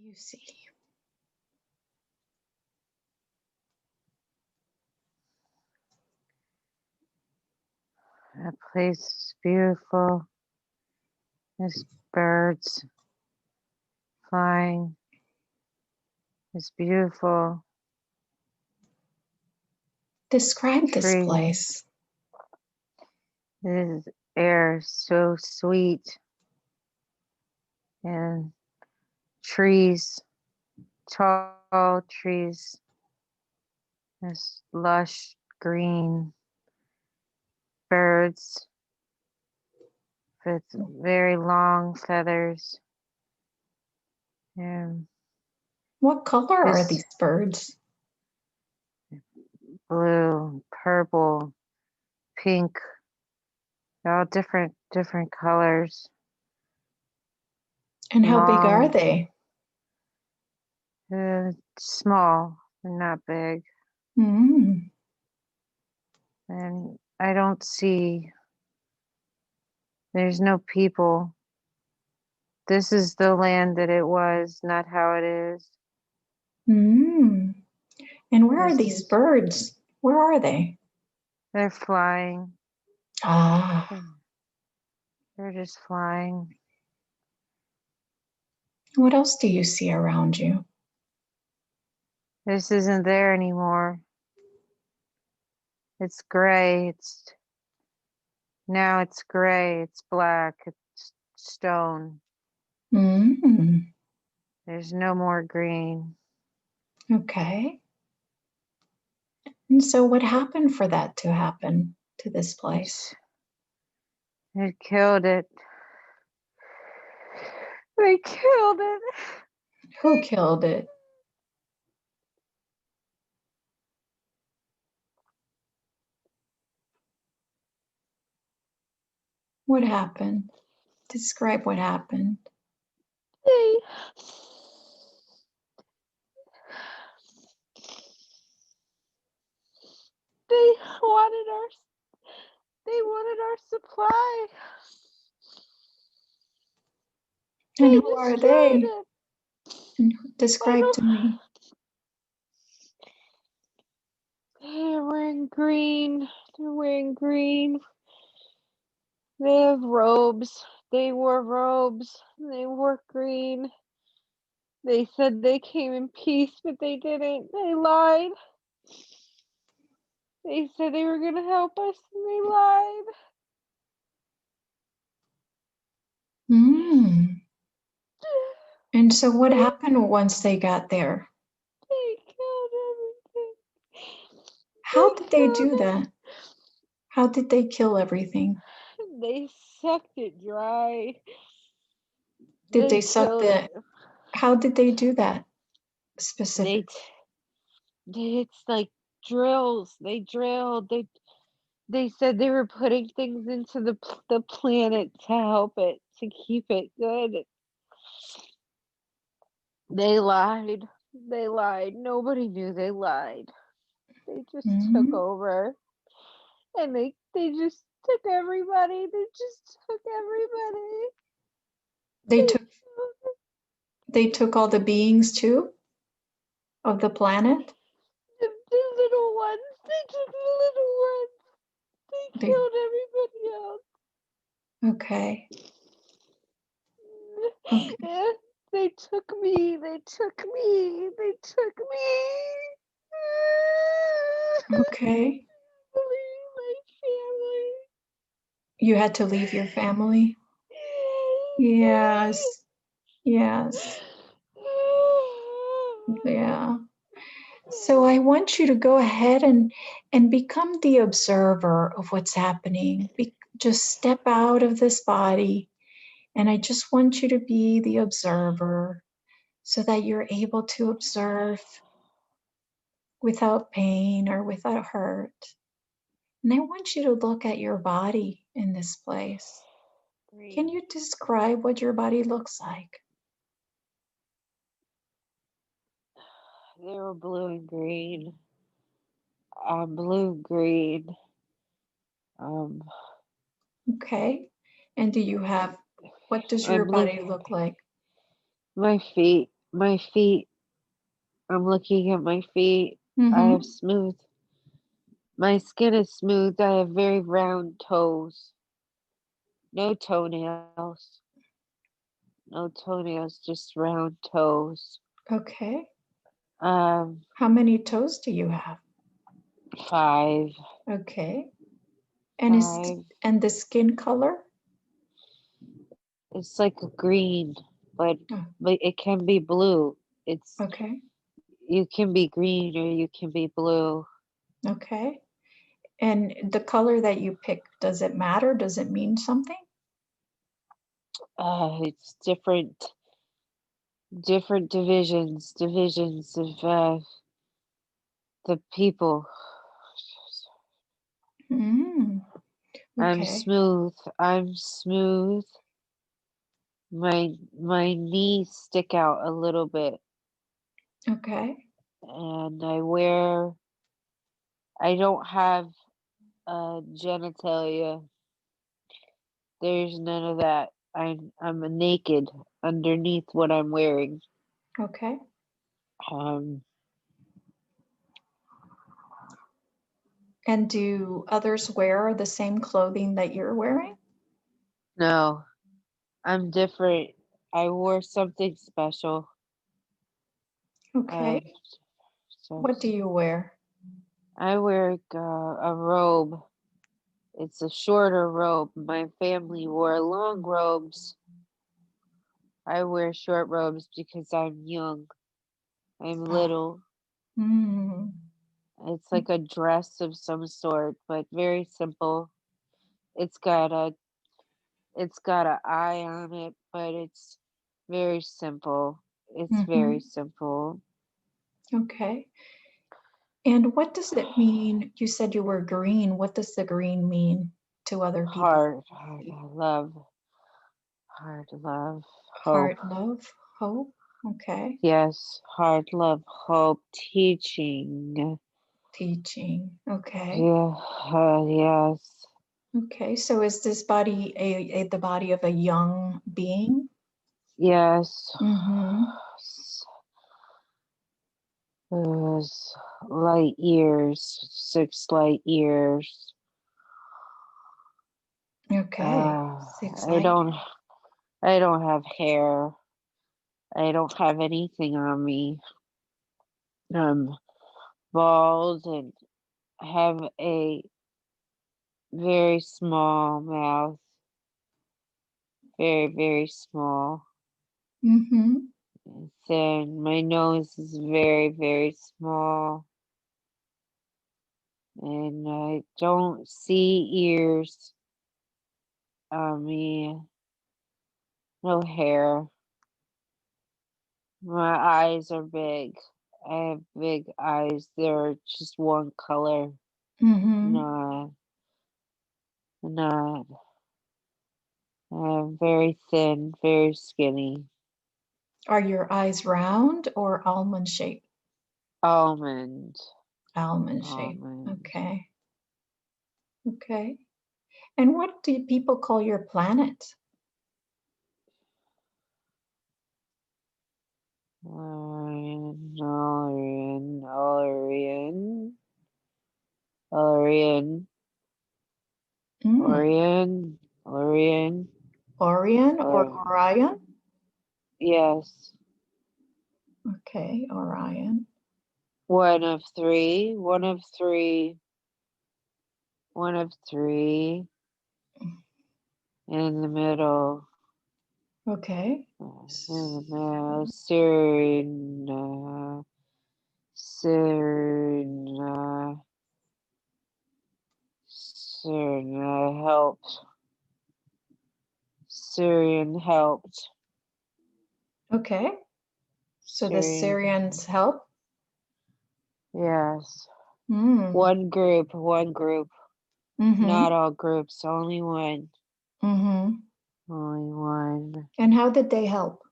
you see? That place is beautiful. There's birds flying. It's beautiful. Describe this Tree. place. This air is so sweet. And trees, tall trees. This lush green. Birds with very long feathers. And What color are these birds? blue, purple, pink, all different colors. And how big are they? Small, not big. Mm. And I don't see, there's no people. This is the land that it was, not how it is. Mm. And where are these birds? Where are they? They're flying. Ah. They're just flying. What else do you see around you? This isn't there anymore. It's gray. Now it's gray. It's black. It's stone. Mm. There's no more green. Okay. And so what happened for that to happen to this place? It killed it. They killed it. Who killed it? What happened? Describe what happened. They wanted our supply. And who are they? It. And describe to me. They're wearing green. They're wearing green. They have robes. They wore robes. They wore green. They said they came in peace, but they didn't. They lied. They said they were going to help us, and they lied. Mm. And so what happened once they got there? They killed everything. How did they do that? How did they kill everything? They sucked it dry. Did they suck the... How did they do that specifically? It's like drills. They drilled. They said they were putting things into the planet to help it, to keep it good. They lied. They lied. Nobody knew they lied. They just took over. And they just took everybody. They just took everybody. They took all the beings too? Of the planet? The little ones. They took the little ones. They killed everybody else. Okay. Okay. They took me. They took me. They took me. Okay. My family. You had to leave your family? Yes. Yes. Yeah. So I want you to go ahead and become the observer of what's happening. Just step out of this body. And I just want you to be the observer so that you're able to observe without pain or without hurt. And I want you to look at your body in this place. Great. Can you describe what your body looks like? They were blue and green. Blue, green. Okay. And do you have, what does your body look like? My feet My feet, I'm looking at my feet. I have Mm-hmm. smooth, my skin is smooth. I have very round toes. No toenails. No toenails, just round toes. Okay. Um, How many toes do you have? 5, Okay. And is 5. and the skin color? It's like a green, but Oh, it can be blue. It's okay. You can be green or you can be blue. Okay. And the color that you pick, does it matter? Does it mean something? It's different divisions of the people. Mm, I'm okay. smooth. I'm smooth. My knees stick out a little bit, Okay. and I don't have genitalia. There's none of that. I'm naked underneath what I'm wearing. Okay. Um, And do others wear the same clothing that you're wearing? no, I'm different. I wore something special. Okay. Um, so What do you wear? I wear a robe. It's a shorter robe. My family wore long robes. I wear short robes because I'm young. I'm Ah, little. mm, It's like a dress of some sort, but very simple. It's got a it's got an eye on it, but it's very simple. It's very mm-hmm. simple. Okay. And what does it mean? You said you were green. What does the green mean to other people? Hard love, hope. Heart, love, hope. Okay. Yes, hard love, hope, teaching. Teaching. Okay. Yeah, yes, Okay. So is this body the body of a young being? yes. Mm-hmm. Those light years, 6 light years. Okay. Uh, 6 I light don't, years. I don't have hair. I don't have anything on me. I'm bald and have a very small mouth, very, very small. Mm-hmm. And thin. My nose is very, very small. And I don't see ears on me. No hair. My eyes are big. I have big eyes. They're just one color. Mm-hmm. Not, not. I'm very thin, very skinny. Are your eyes round or almond shaped? Almond, Almond shaped. almond. Okay. Okay. And what do people call your planet? Orion, Orion, Mm. Orion, Orion. Orion or Or Orion? yes, Okay, Orion. one of three, one of three, one of three in the middle. Okay. In the middle, Serena, Serena, Serena helped. Syrian helped. Okay. So the Syrian, Syrians help? yes. Mm. One group. Mm-hmm. Not all groups, only one. Mm-hmm. Only one. And how did they help?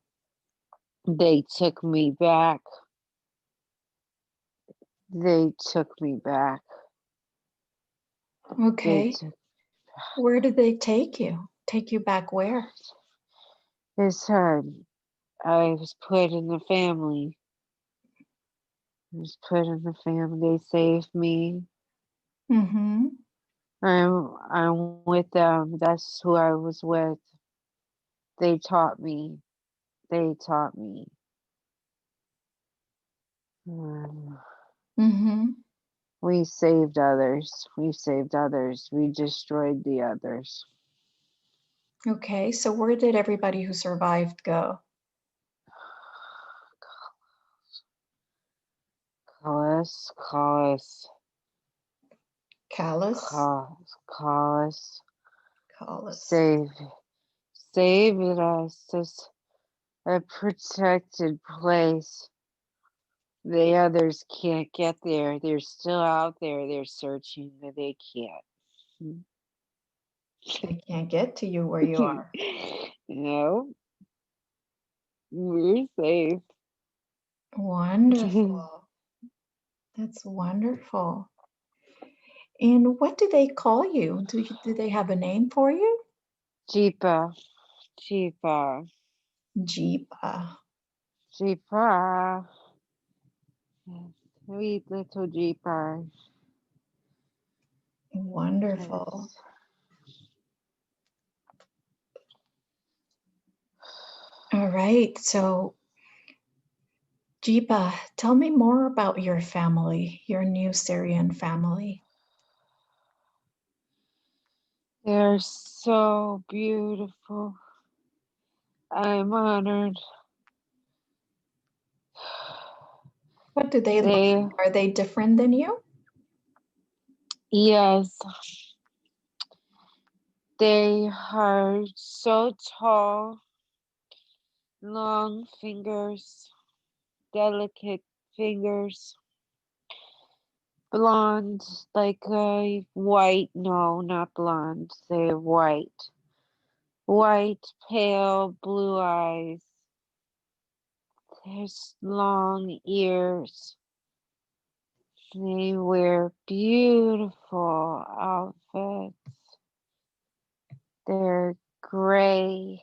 They took me back. They took me back. They Okay. took Where did they take you? Take you back where? his son. I was put in the family. I was put in the family. They saved me. Mm-hmm. I'm with them. That's who I was with. They taught me. They taught me. Um, Mm-hmm. we saved others. We saved others. We destroyed the others. Okay, so where did everybody who survived go? Call us. Callus? Call us. Callus. Save us. This a protected place. The others can't get there. They're still out there. They're searching, but they can't. They can't get to you where you are. No, we're safe. Wonderful. That's wonderful. And what do they call you? Do they have a name for you? Jeepa. Jeepa. Jeepa. Sweet little Jeepa. Wonderful. Yes. All right. So, Jeepa, tell me more about your family, your new Syrian family. They're so beautiful. I'm honored. What do they look They, like? Are they different than you? yes, they are so tall, long fingers, delicate fingers, blonde, like white. No, not blonde. They're white. White, pale, blue eyes. There's long ears. They wear beautiful outfits. They're gray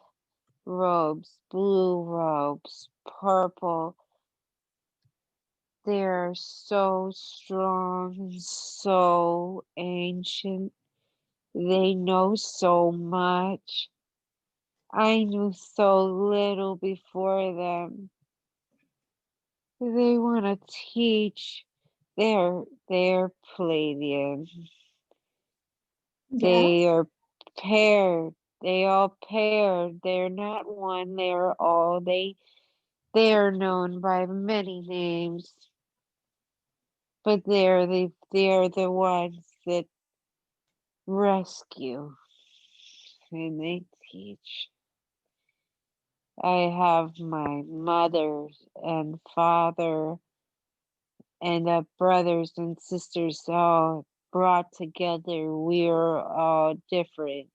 robes, blue robes, purple. They're so strong and so ancient. They know so much. I knew so little before them. They want to teach. They're Palladian. They Yes. are paired. They all paired. They're not one. They're all. They are known by many names, but they're the ones that rescue and they teach. I have my mother and father and brothers and sisters all brought together. We're all different.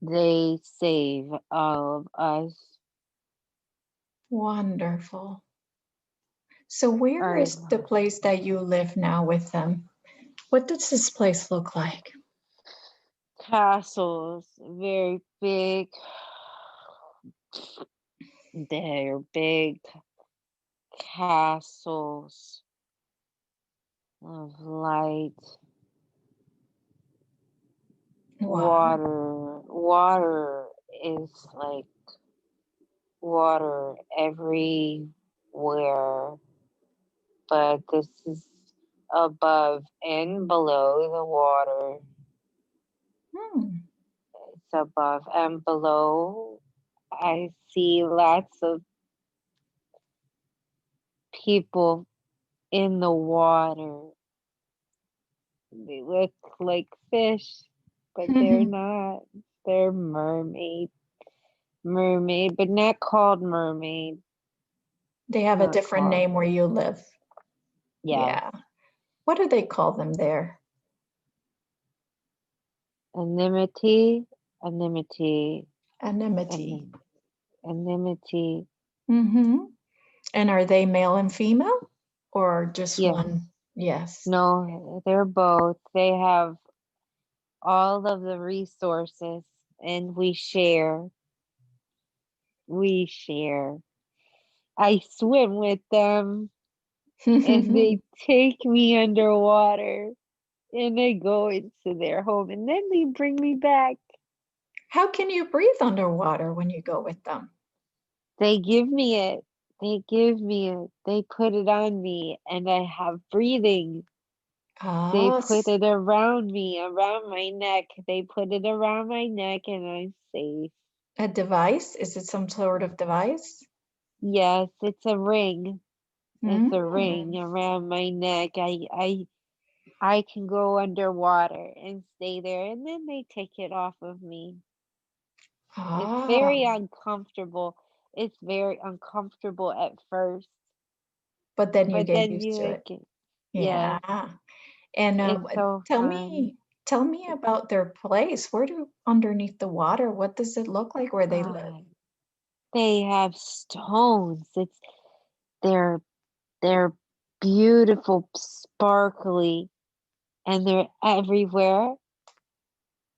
They save all of us. Wonderful. So, where I is the place that you live now with them? What does this place look like? castles, very big. They're big castles of light, Wow. water is like water everywhere, but this is above and below the water. Hmm. It's above and below. I see lots of people in the water. They look like fish, but they're not. They're mermaid, but not called mermaid. They have a Not different called. name where you live. Yes, Yeah. What do they call them there? anonymity, anonymity, Anemone. anonymity. Mm-hmm. And are they male and female or just Yes, one? Yes. no, they're both. They have all of the resources, and we share. We share. I swim with them and they take me underwater and I go into their home and then they bring me back. How can you breathe underwater when you go with them? They give me it. They give me it. They put it on me and I have breathing. They Oh, put it around me, around my neck. They put it around my neck and I'm safe. a device? Is it some sort of device? Yes, it's a ring. It's a ring Mm. around my neck. I can go underwater and stay there and then they take it off of me. It's Ah, very uncomfortable. It's very uncomfortable at first, but then you but get then used you to it. like it. Yeah. Yes, And it's so tell fun. tell me about their place. Where do underneath the water? What does it look like where they live? God, they have stones. They're they're beautiful, sparkly, and they're everywhere.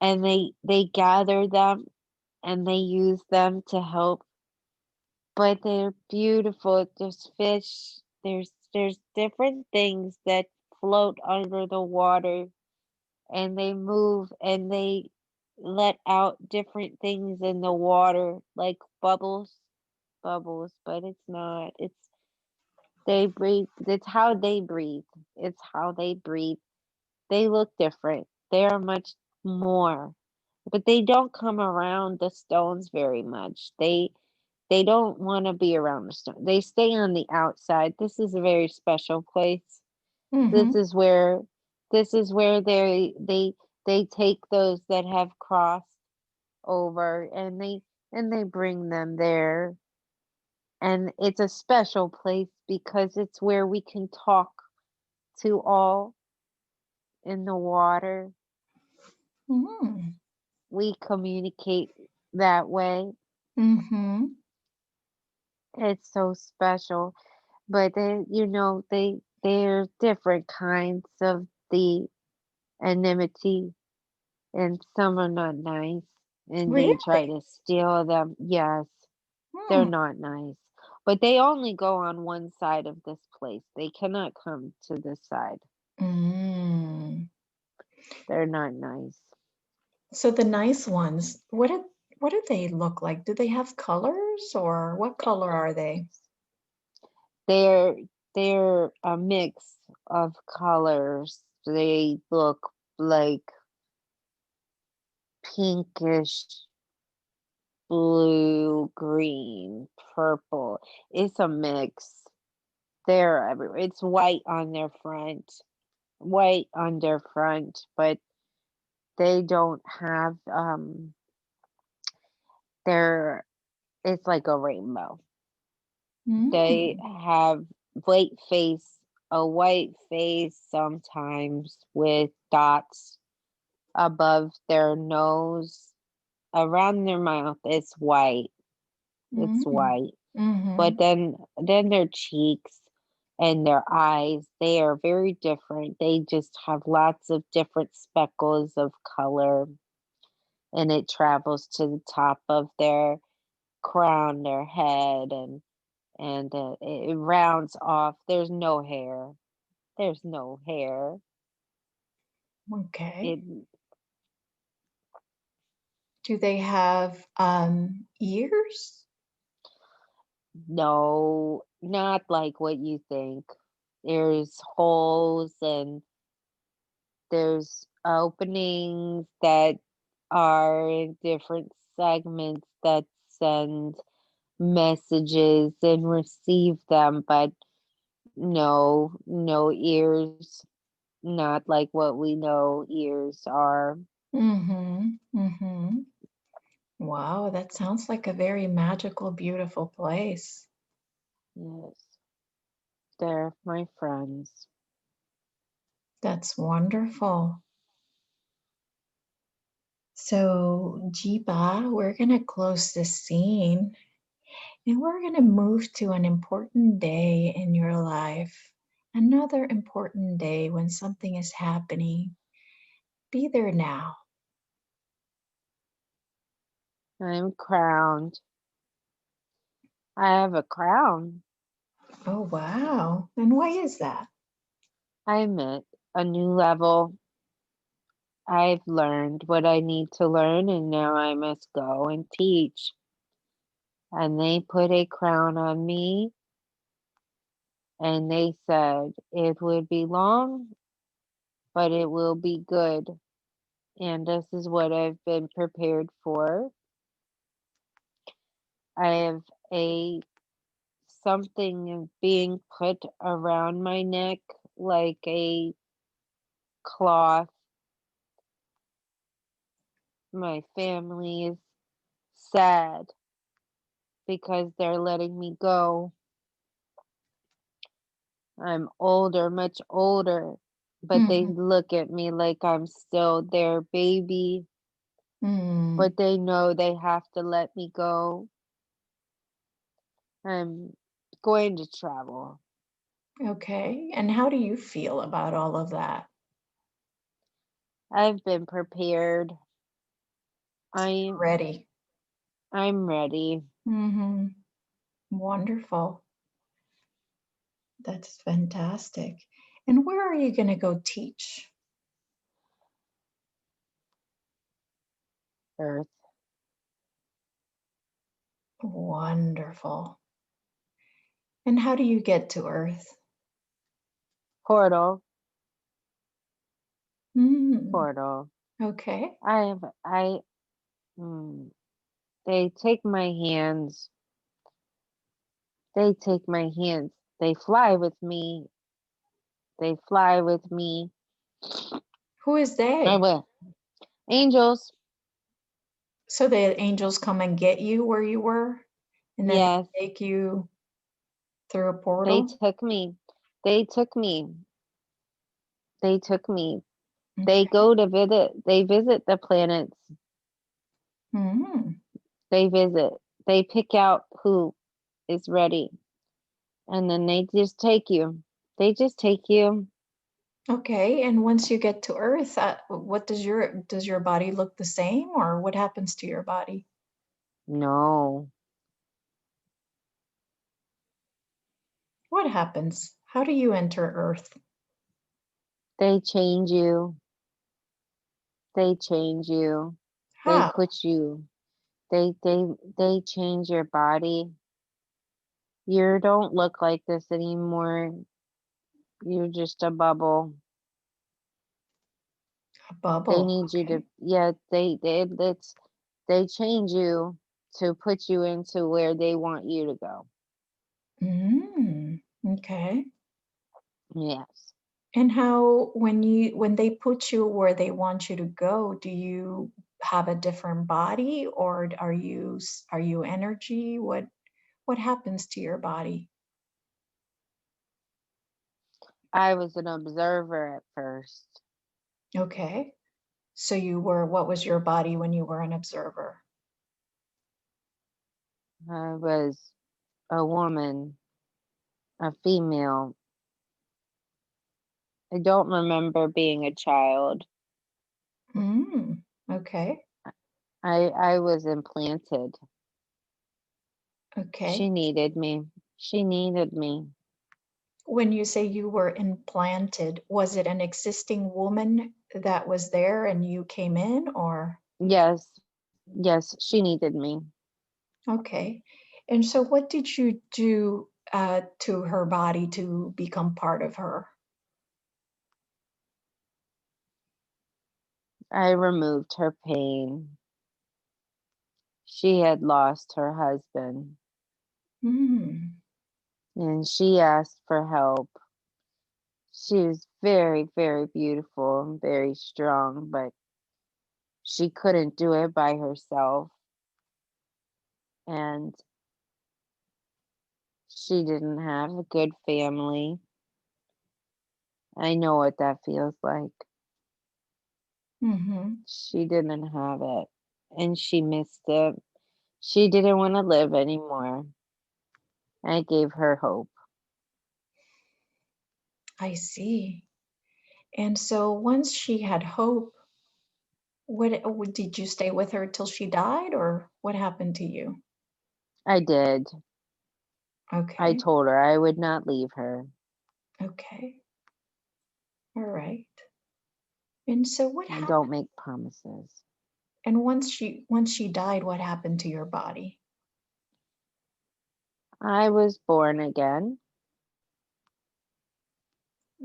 And they gather them and they use them to help. But they're beautiful. There's fish. There's different things that float under the water and they move and they let out different things in the water like bubbles, but it's not. It's they breathe. It's how they breathe. It's how they breathe. They look different. They are much more, but they don't come around the stones very much. They don't want to be around the stone. They stay on the outside. This is a very special place. This Mm-hmm. is where this is where they take those that have crossed over and they bring them there. And it's a special place because it's where we can talk to all in the water. Mm-hmm. We communicate that way. Mm-hmm. It's so special. But there's different kinds of the enmity and some are not nice and they try Really? to steal them. Yes, they're Hmm. not nice. But they only go on one side of this place. They cannot come to this side. Mm. They're not nice. So the nice ones, what do they look like? Do they have colors or what color are they? They're they're a mix of colors. They look like pinkish, blue, green, purple. It's a mix. They're everywhere. It's white on their front, but they don't have they're it's like a rainbow. They Mm. have white face, a white face sometimes with dots above their nose. Around their mouth it's white. It's Mm. white. But Mm-hmm. then their cheeks and their eyes, they are very different. They just have lots of different speckles of color and it travels to the top of their crown, their head and it rounds off. There's no hair. There's no hair. Okay. It Do they have ears? no, not like what you think. There's holes and there's openings that are in different segments that send messages and receive them, but no ears, not like what we know ears are. Mm-hmm. Mm-hmm. Wow, that sounds like a very magical, beautiful place. Yes, they're my friends. That's wonderful. So, Jiba, we're going to close this scene and we're going to move to an important day in your life. Another important day when something is happening. Be there now. I'm crowned I have a crown. Oh, wow. And why is that? I'm at a new level. I've learned what I need to learn, and now I must go and teach. And they put a crown on me, and they said it would be long, but it will be good. And this is what I've been prepared for. I have a something being put around my neck like a cloth. My family is sad because they're letting me go. I'm older, much older, but they Mm-hmm. look at me like I'm still their baby, Mm. but they know they have to let me go. I'm going to travel. Okay. And how do you feel about all of that? I've been prepared. I'm Ready. I'm ready. Mm-hmm. Wonderful. That's fantastic. And where are you going to go teach? Earth Wonderful. And how do you get to Earth? portal, Mm. portal. Okay. I have I mm, they take my hands. They take my hands. They fly with me. They fly with me. Who is I they? will. Angels. So the angels come and get you where you were, and then Yes. they take you through a They portal? took me. They took me. They took me. They Okay. go to visit. They visit the planets. Mm. They visit. They pick out who is ready, and then they just take you. They just take you. Okay. And once you get to Earth, what does your body look the same, or what happens to your body? No, What happens? How do you enter Earth? they change you. They change you. They How? put you. They change your body. You don't look like this anymore. You're just a bubble. A They bubble. need you to, Okay. yeah, they change you to put you into where they want you to go. Okay. Yes. And when they put you where they want you to go, do you have a different body, or are you energy? What happens to your body? I was an observer at first. Okay. So what was your body when you were an observer? I was a woman, a female. I don't remember being a child. Okay. I was implanted. She Okay. needed me. She needed me. When you say you were implanted, was it an existing woman that was there and you came in, or? Yes. Yes, she needed me. Okay. And so what did you do to her body to become part of her? I removed her pain. She had lost her husband, Mm, and she asked for help. She was very, very beautiful and very strong, but she couldn't do it by herself. And she didn't have a good family. I know what that feels like. hmm She didn't have it, and she missed it. She didn't want to live anymore. I gave her hope. I see. And so once she had hope, did you stay with her till she died, or what happened to you? I did. Okay. I told her I would not leave her. Okay. All right. And so what I happened? don't make promises. And once she died, what happened to your body? I was born again.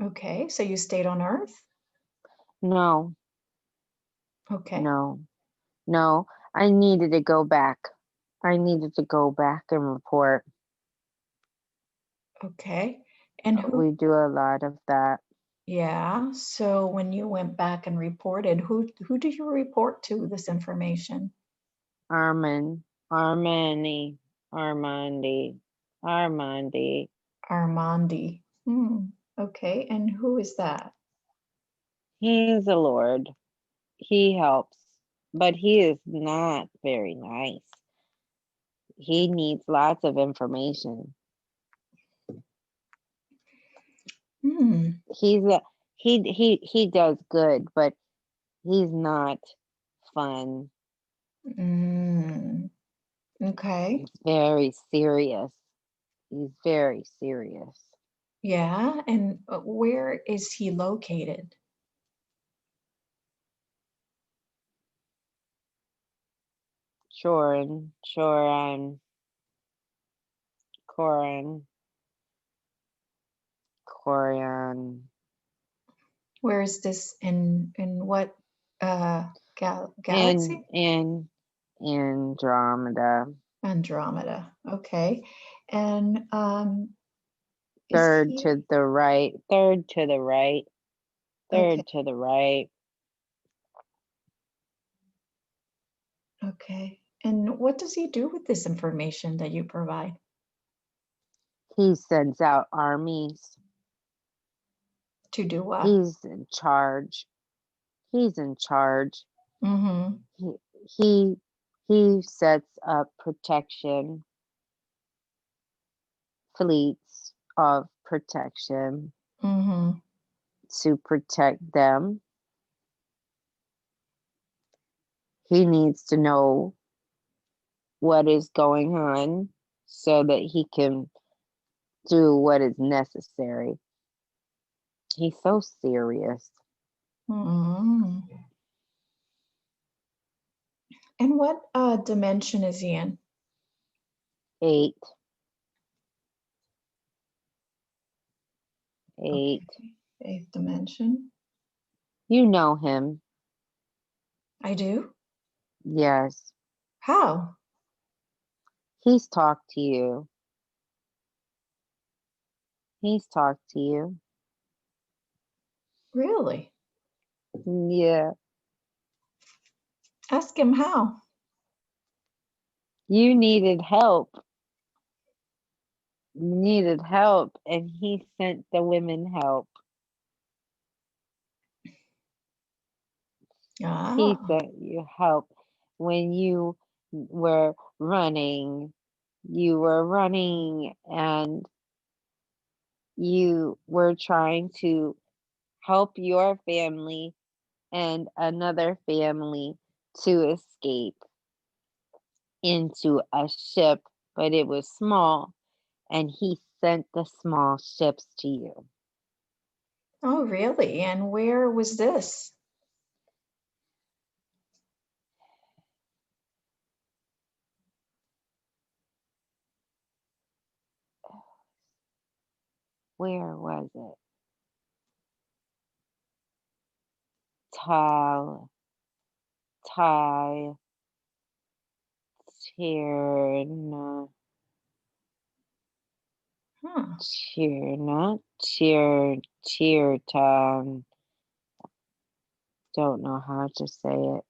Okay. So you stayed on Earth? No, Okay. no. I needed to go back. I needed to go back and report. Okay. And who? We do a lot of that. Yeah. So when you went back and reported, who do you report to this information? Armandi. Armandi. Okay. And who is that? He's a lord. He helps, but he is not very nice. He needs lots of information. Hmm. He does good, but he's not fun. Okay. He's very serious. He's very serious. Yeah. And where is he located? Corin. Where is this in what galaxy? In Andromeda. Andromeda. Okay. And is Third he to the right. Third to the right. okay? Third to the right. Okay. And what does he do with this information that you provide? He sends out armies. To do what? He's in charge. He's in charge. Mm-hmm. He sets up protection, fleets of protection Mm-hmm. to protect them. He needs to know what is going on so that he can do what is necessary. He's so serious. Mm-hmm. And what dimension is he in? 8. Okay. Eighth dimension. You know him. I do. Yes. How? He's talked to you. He's talked to you. Really? Yeah. Ask him how. You needed help. You needed help, and he sent the women help. He Ah. sent you help when you were running. You were running and you were trying to help your family and another family to escape into a ship, but it was small, and he sent the small ships to you. Oh, really? And where was this? Where was it? Tal, Ty, Tierna, Huh. Tiertan. Don't know how to say it.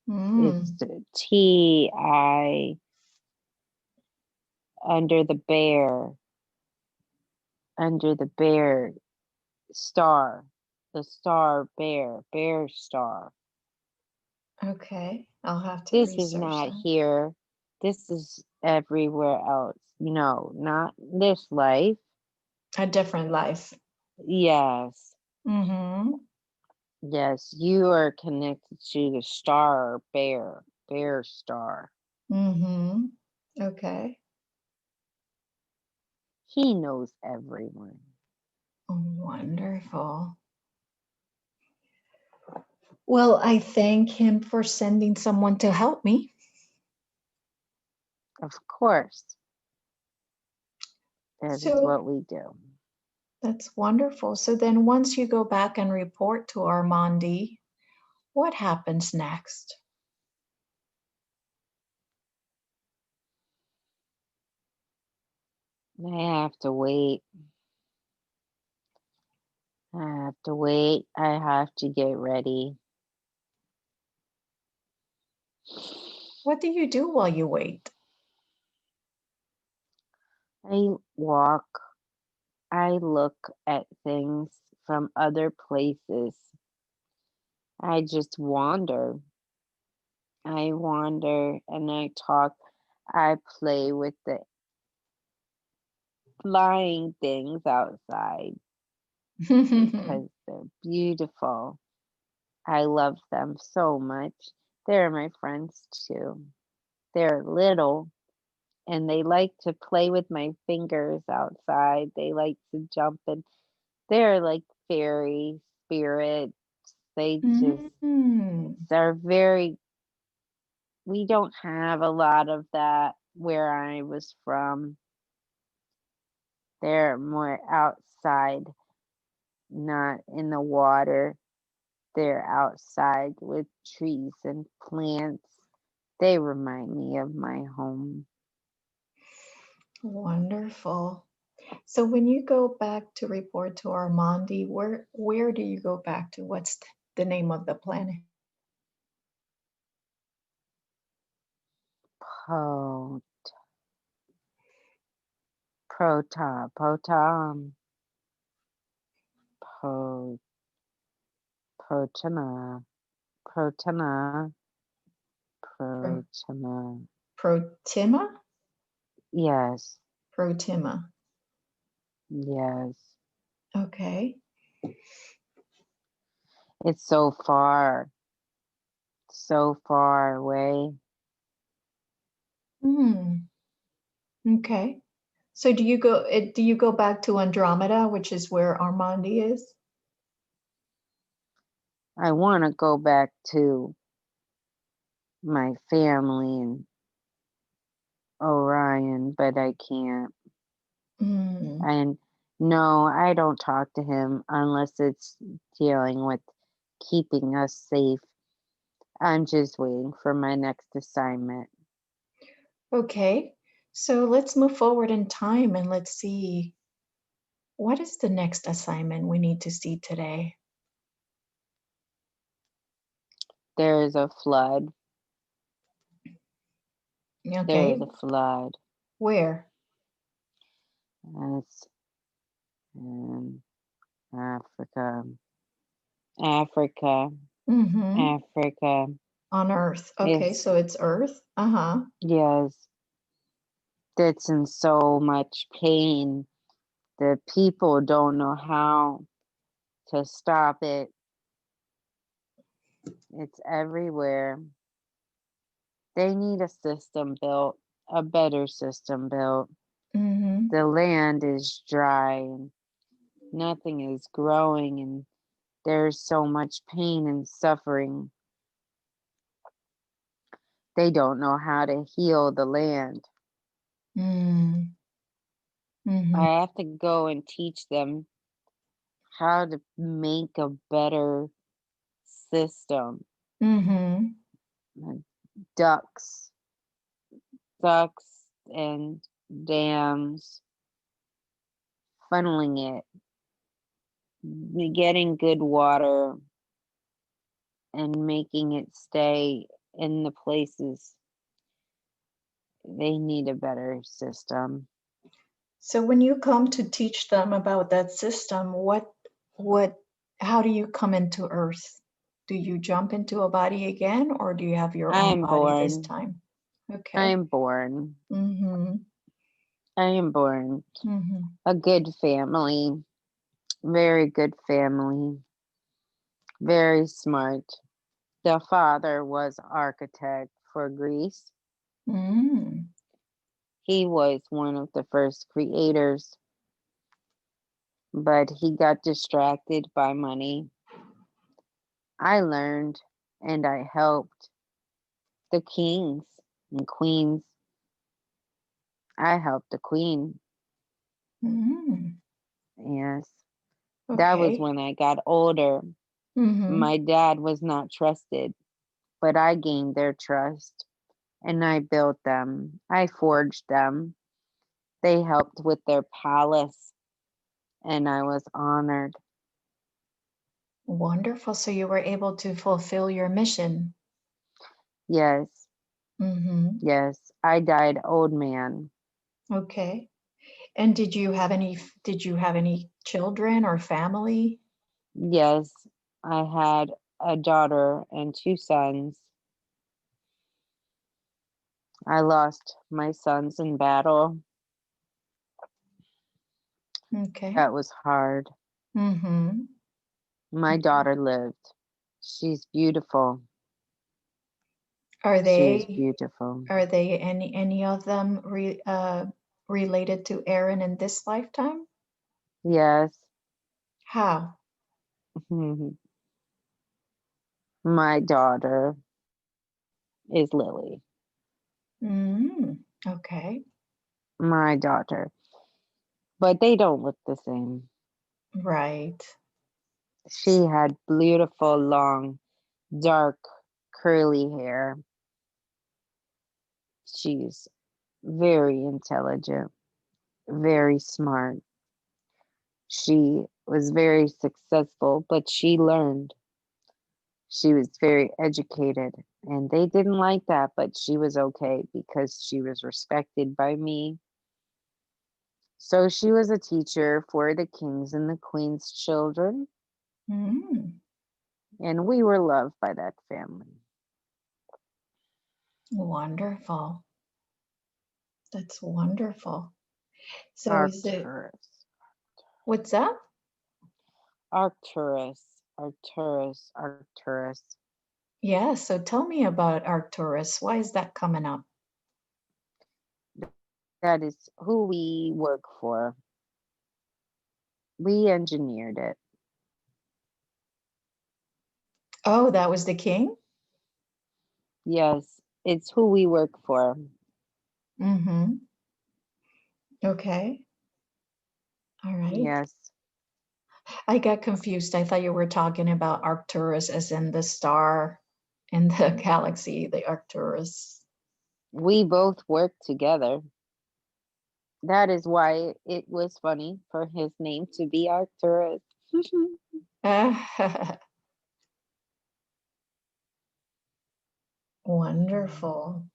It's T-I under the bear star, the star bear star. Okay. I'll have to This is research not that. here. This is everywhere else. No, not this life. A different life. Yes. Mm-hmm. Yes, you are connected to the star bear star. Mm-hmm. Okay. He knows everyone. Wonderful. Well, I thank him for sending someone to help me. Of course. That is So what we do. that's wonderful. So then once you go back and report to Armandi, what happens next? I have to wait. I have to wait. I have to get ready. What do you do while you wait? I walk. I look at things from other places. I just wander. I wander and I talk. I play with the flying things outside because they're beautiful. I love them so much. They're my friends too. They're little and they like to play with my fingers outside. They like to jump and they're like fairy spirits. They just Mm. are very, we don't have a lot of that where I was from. They're more outside, not in the water. They're outside with trees and plants. They remind me of my home. Wonderful. So when you go back to report to Armandi, where do you go back to? What's the name of the planet? Po, prota, potam, po, protana, protana, Pro, protana. Protima? Yes, Protima. yes. Okay. It's so far away. Okay. So do you go back to Andromeda, which is where Armandi is? I want to go back to my family and Orion, but I can't. Mm. And no, I don't talk to him unless it's dealing with keeping us safe. I'm just waiting for my next assignment. Okay. So let's move forward in time and let's see what is the next assignment we need to see today. There is a flood. There is Okay. a flood. Where? It's in Africa. Africa. Mm-hmm. Africa. On Earth. Okay, It's, so it's Earth. Uh-huh. yes, it's in so much pain. The people don't know how to stop it. It's everywhere. They need a system built, a better system built. Mm-hmm. The land is dry and nothing is growing, and there's so much pain and suffering. They don't know how to heal the land. Mm-hmm. I have to go and teach them how to make a better system. Mm-hmm. Ducks, ducks and dams, funneling it, getting good water, and making it stay in the places. They need a better system. So when you come to teach them about that system, how do you come into Earth? Do you jump into a body again, or do you have your I own am body this born. time? I Okay. am born. Mm-hmm. I am born. Mm-hmm. A good family. Very good family. Very smart. The father was architect for Greece. Mm. He was one of the first creators but he got distracted by money. I learned and I helped the kings and queens. I helped the queen. Mm, Yes. That was okay. when I got older. Mm-hmm. My dad was not trusted, but I gained their trust and I built them. I forged them. They helped with their palace and I was honored. Wonderful. So you were able to fulfill your mission. Yes, Mm-hmm. yes. I died old man. Okay. And did you have any children or family? Yes, I had a daughter and two sons. I lost my sons in battle. Okay. That was hard. Mm-hmm. My daughter lived. She's beautiful. Are She is they beautiful. any of them related to Aaron in this lifetime? Yes. How? My daughter is Lily. Mm, okay. My daughter. But they don't look the same. Right. She had beautiful, long, dark, curly hair. She's very intelligent, very smart. She was very successful, but she learned. She was very educated, and they didn't like that, but she was okay because she was respected by me. So she was a teacher for the king's and the queen's children, Mm, and we were loved by that family. wonderful. That's wonderful. So is it Arcturus, what's that? Arcturus, Arcturus, Arcturus. Yeah, so tell me about Arcturus. Why is that coming up? That is who we work for. We engineered it. Oh, that was the king? Yes, it's who we work for. Mm-hmm. Okay. All right. Yes, I got confused. I thought you were talking about Arcturus as in the star in the galaxy, the Arcturus. we both work together. That is why it was funny for his name to be Arcturus. Wonderful.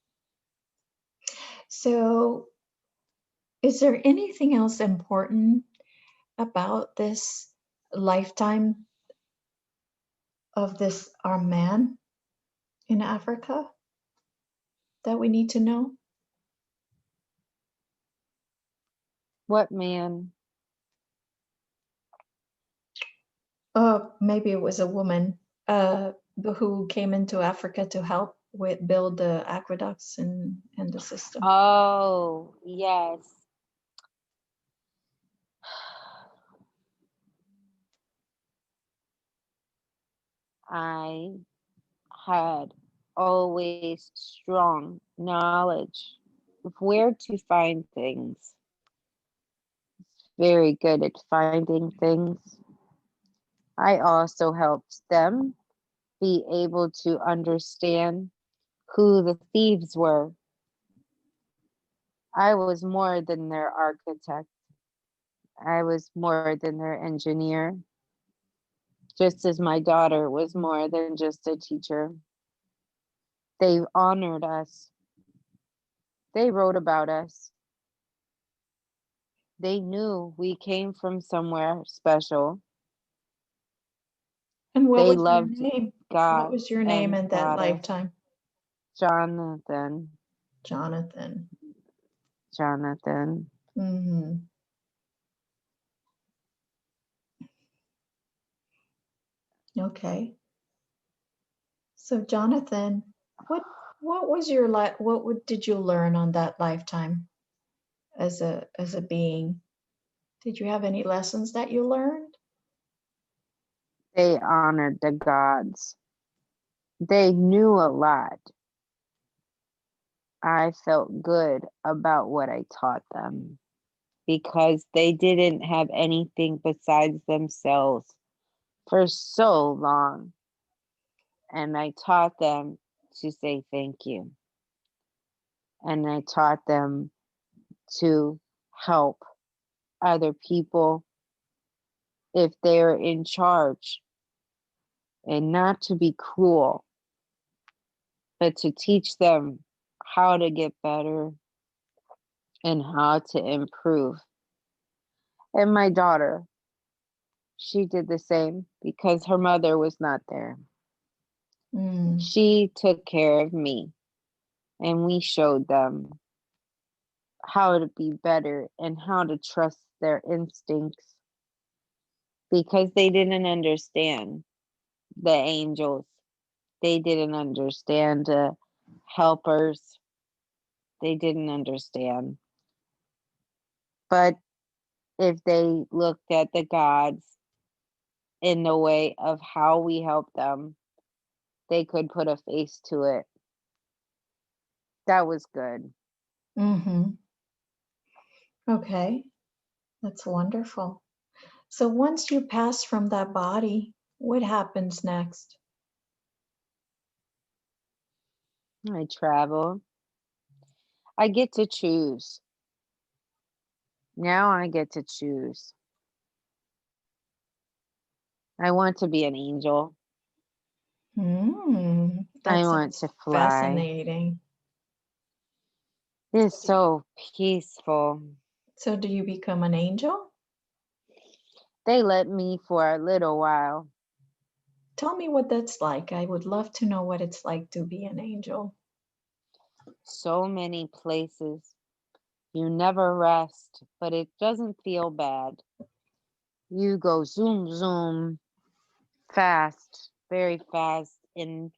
So, is there anything else important about this lifetime of this our man in Africa that we need to know? What man? Maybe it was a woman who came into Africa to help with build the aqueducts and the system. Oh, yes. I had always strong knowledge of where to find things. Very good at finding things. I also helped them be able to understand who the thieves were. I was more than their architect. I was more than their engineer, just as my daughter was more than just a teacher. They honored us. They wrote about us. They knew we came from somewhere special. And what They was your loved name? What God was your name and in that Goddess. lifetime? Jonathan. Jonathan. Jonathan. Hmm. Okay. So Jonathan, what was your did you learn on that lifetime as a being? Did you have any lessons that you learned? They honored the gods. They knew a lot. I felt good about what I taught them because they didn't have anything besides themselves for so long. And I taught them to say thank you. And I taught them to help other people if they're in charge, and not to be cruel, but to teach them how to get better and how to improve. And my daughter, she did the same because her mother was not there. Mm. She took care of me, and we showed them how to be better and how to trust their instincts because they didn't understand the angels. They didn't understand the helpers. They didn't understand. But if they looked at the gods in the way of how we help them, they could put a face to it. That was good. Mm-hmm. Okay, that's wonderful. So once you pass from that body, what happens next? I travel. I get to choose. Now I get to choose. I want to be an angel. That I want to sounds fly. fascinating. It's so peaceful. So do you become an angel? They let me for a little while. Tell me what that's like. I would love to know what it's like to be an angel. So many places. You never rest, but it doesn't feel bad. You go zoom, zoom, fast, very fast in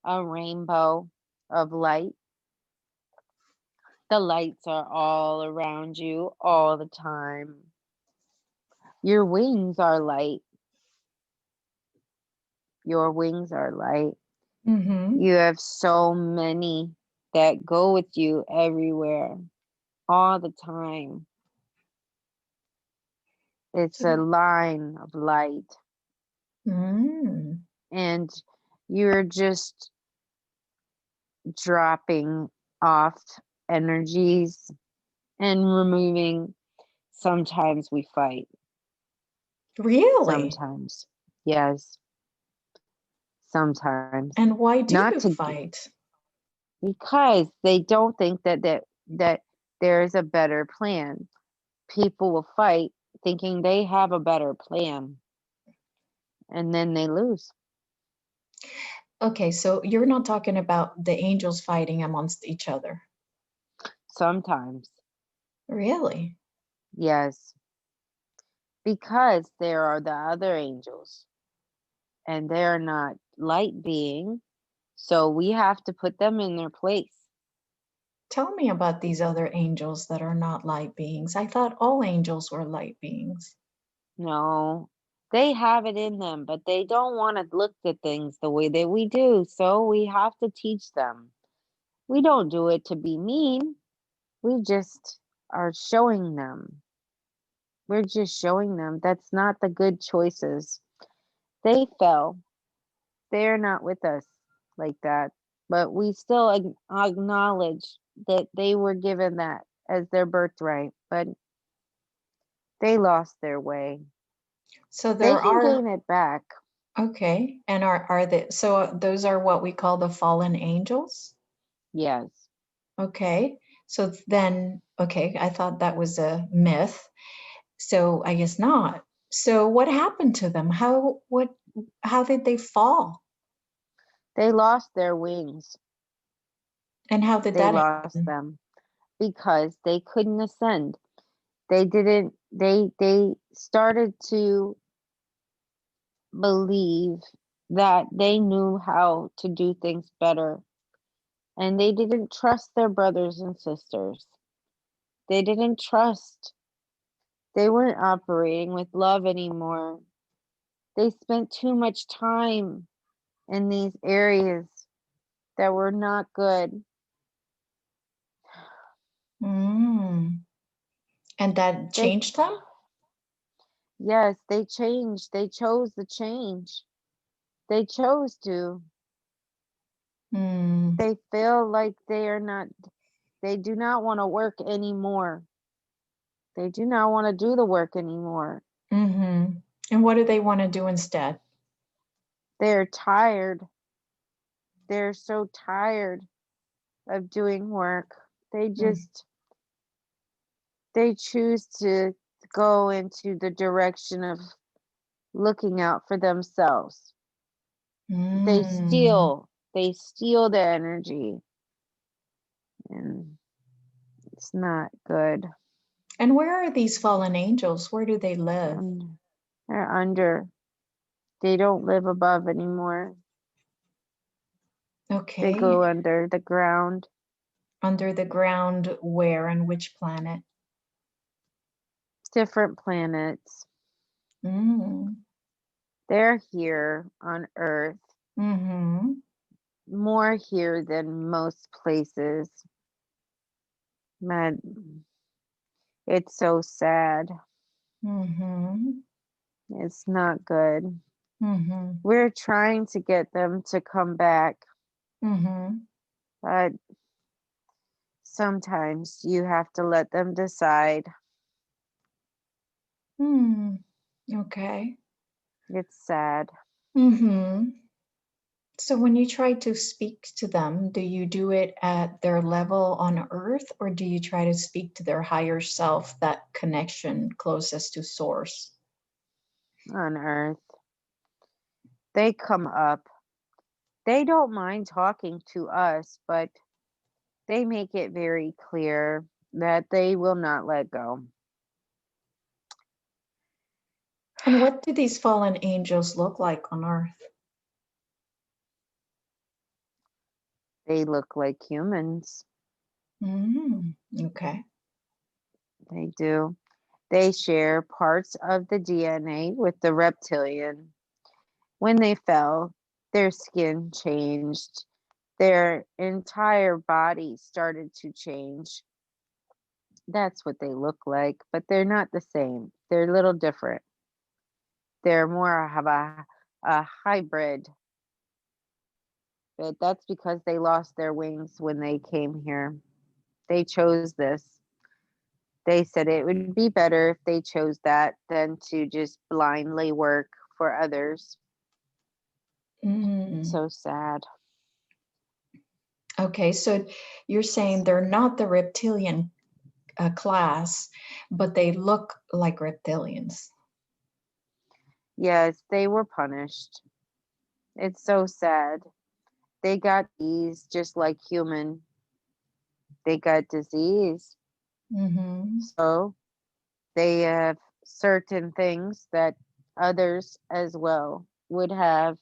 a rainbow of light. The lights are all around you all the time. Your wings are light. Your wings are light. Mm-hmm. You have so many that go with you everywhere, all the time. It's a line of light, Mm. and you're just dropping off energies and removing. Sometimes we fight. Really? Sometimes. Yes. Sometimes. And why do Not you to fight? because they don't think that there is a better plan. People will fight thinking they have a better plan, and then they lose. Okay, so you're not talking about the angels fighting amongst each other. Sometimes. Really? Yes. Because there are the other angels, and they're not light being, so we have to put them in their place. Tell me about these other angels that are not light beings. I thought all angels were light beings. No, they have it in them, but they don't want to look at things the way that we do, so we have to teach them. We don't do it to be mean. We just are showing them. We're just showing them that's not the good choices. They fell. They're not with us like that. But we still acknowledge that they were given that as their birthright, but they lost their way. So They there can are, gain it back. okay, and are they, so those are what we call the fallen angels? Yes. Okay, so then, okay, I thought that was a myth. So I guess not. So what happened to them? How did they fall? They lost their wings. And how did They that lost happen? them because they couldn't ascend. They didn't they started to believe that they knew how to do things better, and they didn't trust their brothers and sisters. They didn't trust They weren't operating with love anymore. They spent too much time in these areas that were not good. Mm. And that They, changed them? yes, they changed. They chose the change. They chose to. Mm. They feel like they do not want to work anymore. They do not want to do the work anymore. Mm-hmm. And what do they want to do instead? They're tired. They're so tired of doing work. They Mm. just, they choose to go into the direction of looking out for themselves. Mm. They steal the energy, and it's not good. And where are these fallen angels? Where do they live? And they're under, they don't live above anymore. They Okay. go under the ground, Under the ground, where and which planet? different planets. Mm. They're here on Earth, Mm-hmm. more here than most places. Man, it's so sad. Mm-hmm. It's not good. Mm-hmm. We're trying to get them to come back, Mm-hmm. but sometimes you have to let them decide. Mm. Okay. It's sad. Mm-hmm. So when you try to speak to them, do you do it at their level on Earth, or do you try to speak to their higher self, that connection closest to source? On Earth, they come up. They don't mind talking to us, but they make it very clear that they will not let go. And what do these fallen angels look like on Earth? They look like humans. Mm. Okay. They do. They share parts of the DNA with the reptilian. When they fell, their skin changed. Their entire body started to change. That's what they look like, but they're not the same. They're a little different. They're more of a hybrid, but that's because they lost their wings when they came here. They chose this. They said it would be better if they chose that than to just blindly work for others. Mm. So sad. Okay, so you're saying they're not the reptilian class, but they look like reptilians. Yes, they were punished. It's so sad. They got disease just like human. They got disease. Mm-hmm. So they have certain things that others as well would have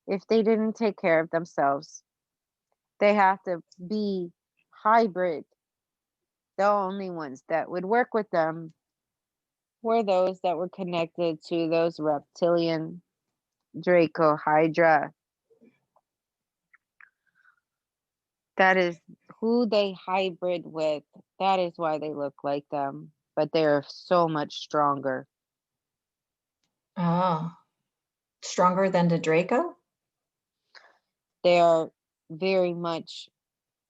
if they didn't take care of themselves. They have to be hybrid. The only ones that would work with them were those that were connected to those reptilian Draco Hydra. That is who they hybrid with. That is why they look like them. But they're so much stronger. Ah, stronger than the Draco? They are very much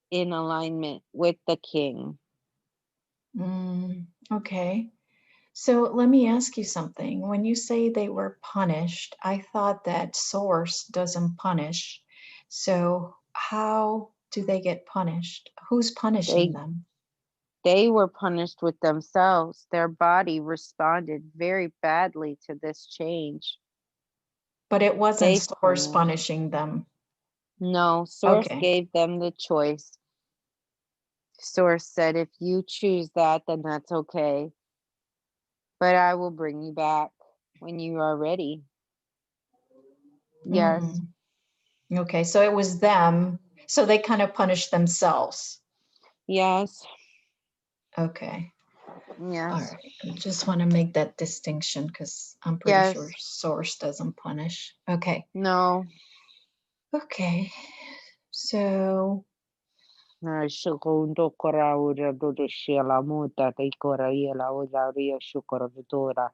in alignment with the king. Mm, okay. So let me ask you something. When you say they were punished, I thought that source doesn't punish. So how do they get punished? Who's punishing They them? they were punished with themselves. Their body responded very badly to this change. But it wasn't They source punished. punishing them. No, Source Okay. gave them the choice. Source said, if you choose that, then that's okay. But I will bring you back when you are ready. Yes. Mm, okay. So it was them. So they kind of punished themselves. Yes. Okay. All Yes. right. I just want to make that distinction because I'm pretty sure Yes. source doesn't punish. Okay. No. Okay. So, Segundo coraura do shela muta te cora iela udaria shukora vitora.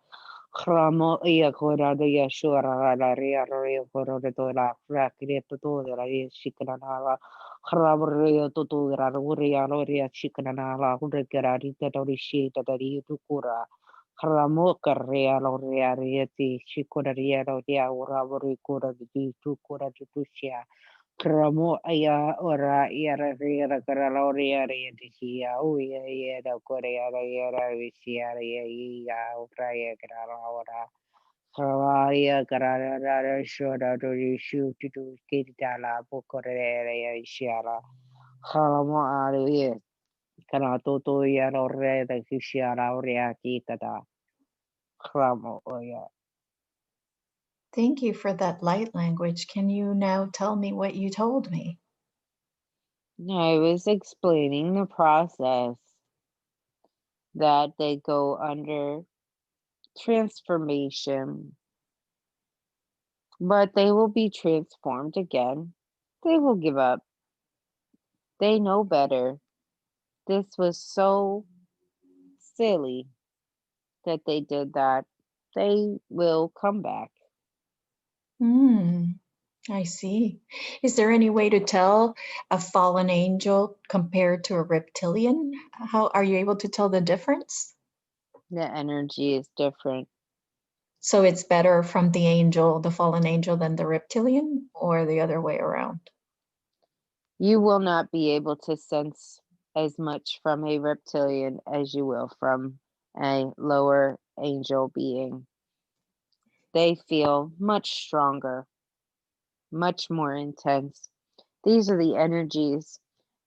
Cramo ia cora de yashura la ria ria cora de tola frakria to la ria shikanala. Crabria to la uria loria shikanala hurikara rita dorishi tadari tukura. Cramo carrea loria rieti shikoria loria ura cura di tukura tushia. Kramo aya ora yara yara karala ora yara yadishia uya yada korea yara vishia ya ora ya karala ora Kawaya karara rara shoda do shu to do kitala pokore ya shiara Halamo ari kanato to yara ore da kishiara ora kitata Kramo oya. thank you for that light language. Can you now tell me what you told me? I was explaining the process that they go under transformation, but they will be transformed again. They will give up. They know better. This was so silly that they did that. They will come back. Hmm. I see. Is there any way to tell a fallen angel compared to a reptilian? How are you able to tell the difference? The energy is different. So it's better from the angel, the fallen angel, than the reptilian, or the other way around? You will not be able to sense as much from a reptilian as you will from a lower angel being. They feel much stronger, much more intense. These are the energies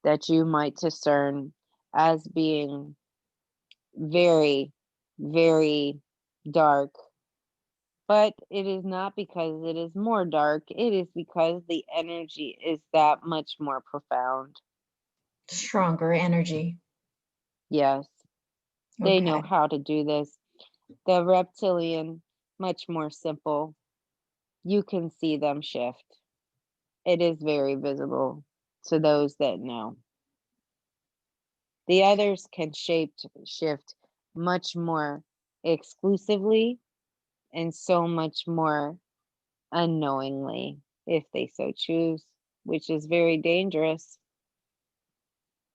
that you might discern as being very, very dark. But it is not because it is more dark, it is because the energy is that much more profound. Stronger energy. Yes, they know Okay. how to do this. The reptilian, much more simple. You can see them shift. It is very visible to those that know. The others can shift much more exclusively and so much more unknowingly if they so choose, which is very dangerous.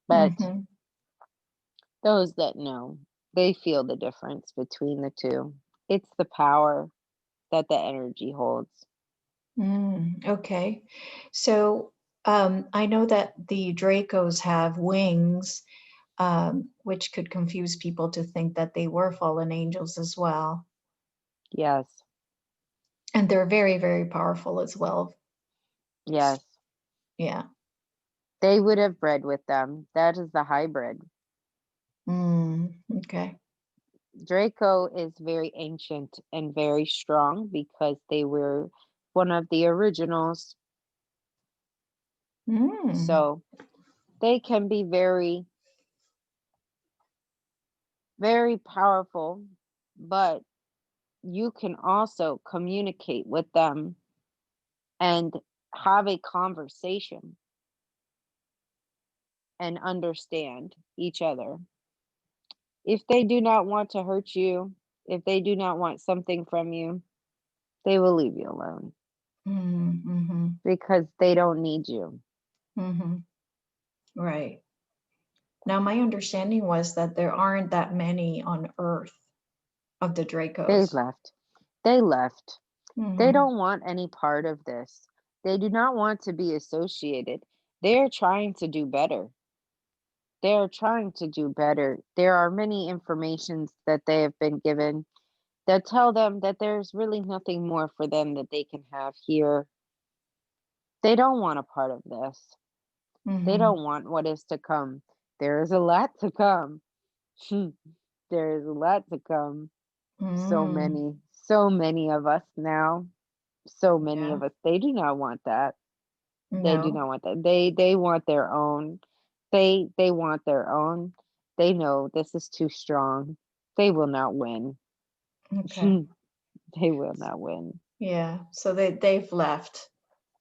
But Mm-hmm. those that know, they feel the difference between the two. It's the power that the energy holds. Okay. So I know that the Dracos have wings, which could confuse people to think that they were fallen angels as well. Yes, And they're very, very powerful as well. yes. Yeah. They would have bred with them. That is the hybrid. Okay. Draco is very ancient and very strong because they were one of the originals. Mm. So they can be very, very powerful, but you can also communicate with them and have a conversation and understand each other. If they do not want to hurt you, if they do not want something from you, they will leave you alone Mm-hmm. because they don't need you. Mm-hmm. Right. Now, my understanding was that there aren't that many on Earth of the They Dracos. left. They left. They Mm-hmm. don't want any part of this. They do not want to be associated. They are trying to do better. They are trying to do better. There are many informations that they have been given that tell them that there's really nothing more for them that they can have here. They don't want a part of this. They Mm-hmm. don't want what is to come. There is a lot to come. There is a lot to come. Mm. So many of us now. So many Yeah. of us. They do not want that. They do No. not want that. They want their own. They want their own. They know this is too strong. They will not win. Okay. They will not win. Yeah. So they've left.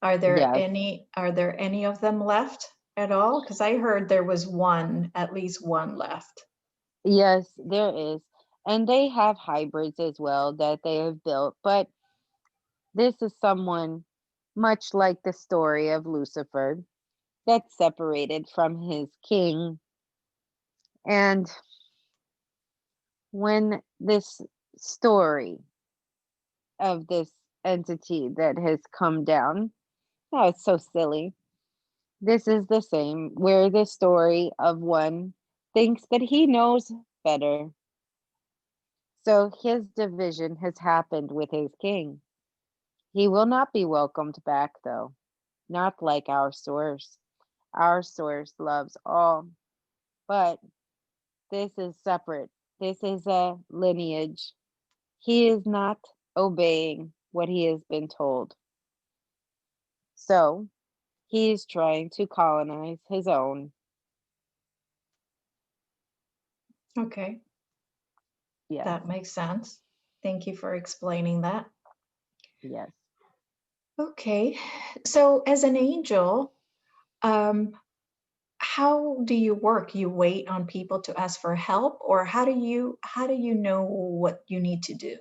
Are there Yes. any of them left at all? Because I heard there was one, at least one left. Yes, there is. And they have hybrids as well that they have built. But this is someone much like the story of Lucifer that's separated from his king. And when this story of this entity that has come down, oh, it's so silly. This is the same, where the story of one thinks that he knows better. So his division has happened with his king. He will not be welcomed back, though, not like our source. Our source loves all, but this is separate. This is a lineage. He is not obeying what he has been told. So he is trying to colonize his own. Okay. Yes, That makes sense. Thank you for explaining that. yes. Okay. So as an angel, um, how do you work? You wait on people to ask for help, or how do you know what you need to do?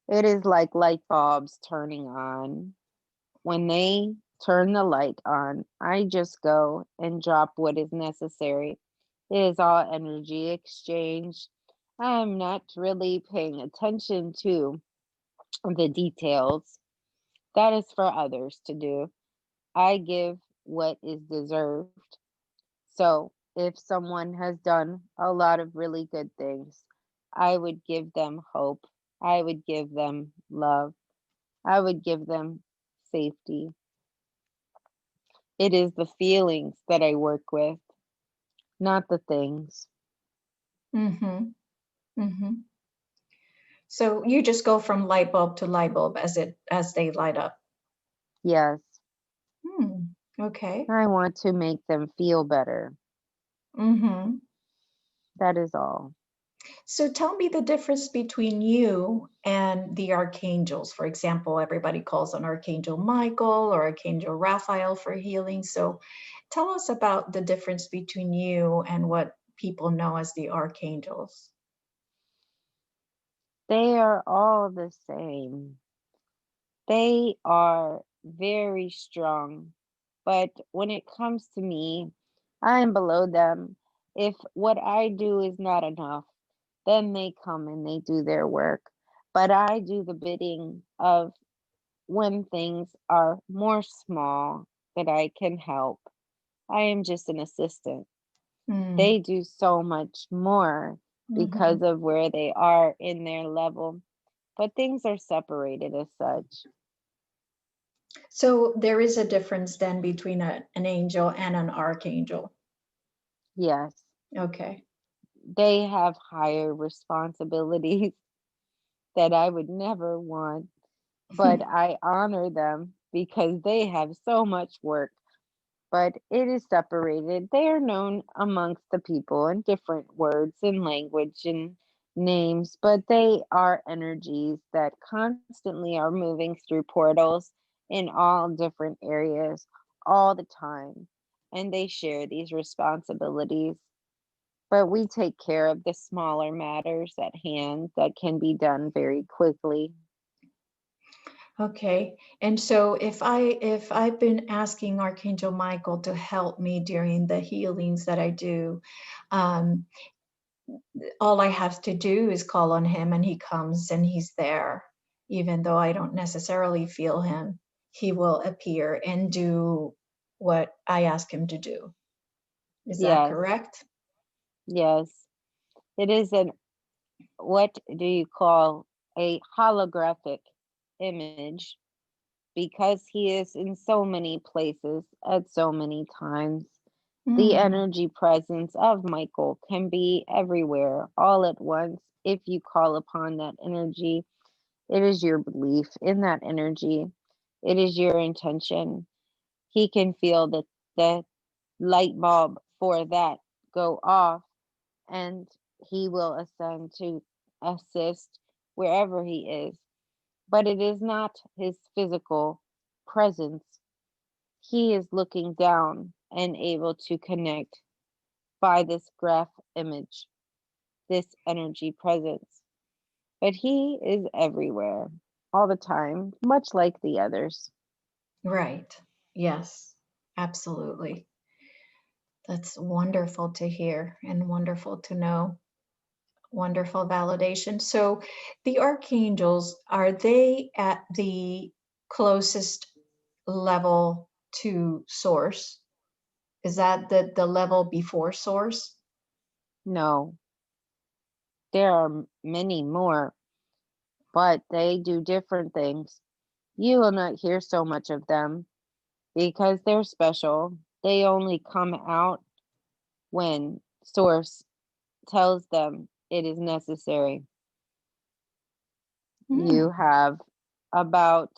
It is like light bulbs turning on. When they turn the light on, I just go and drop what is necessary. It is all energy exchange. I'm not really paying attention to the details. That is for others to do. I give what is deserved. So, if someone has done a lot of really good things, I would give them hope. I would give them love. I would give them safety. It is the feelings that I work with, not the things. Mm-hmm. Mm-hmm. So you just go from light bulb to light bulb as they light up. Yes, Hmm. Okay. I want to make them feel better. Mm-hmm. That is all. So tell me the difference between you and the archangels. For example, everybody calls on Archangel Michael or Archangel Raphael for healing. So tell us about the difference between you and what people know as the archangels. They are all the same. They are very strong. But when it comes to me, I am below them. If what I do is not enough, then they come and they do their work. But I do the bidding of when things are more small that I can help. I am just an assistant. Mm. They do so much more Hmm. because of where they are in their level, but things are separated as such. So there is a difference then between an angel and an archangel. Yes, Okay. they have higher responsibilities that I would never want, but I honor them because they have so much work. But it is separated. They are known amongst the people in different words and language and names, but they are energies that constantly are moving through portals in all different areas all the time. And they share these responsibilities. But we take care of the smaller matters at hand that can be done very quickly. Okay. And so if I've been asking Archangel Michael to help me during the healings that I do, um, all I have to do is call on him and he comes and he's there. Even though I don't necessarily feel him, he will appear and do what I ask him to do. Is that Yes, correct? yes. It is an, what do you call, a holographic image, because he is in so many places at so many times. The Mm, energy presence of Michael can be everywhere all at once if you call upon that energy. It is your belief in that energy, it is your intention. He can feel the light bulb for that go off, and he will ascend to assist wherever he is. But it is not his physical presence. He is looking down and able to connect by this graph image, this energy presence. But he is everywhere, all the time, much like the others. Right. Yes, absolutely. That's wonderful to hear and wonderful to know. Wonderful validation. So the archangels, are they at the closest level to source? Is that the level before source? No, there are many more, but they do different things. You will not hear so much of them because they're special. They only come out when Source tells them it is necessary. Hmm. You have about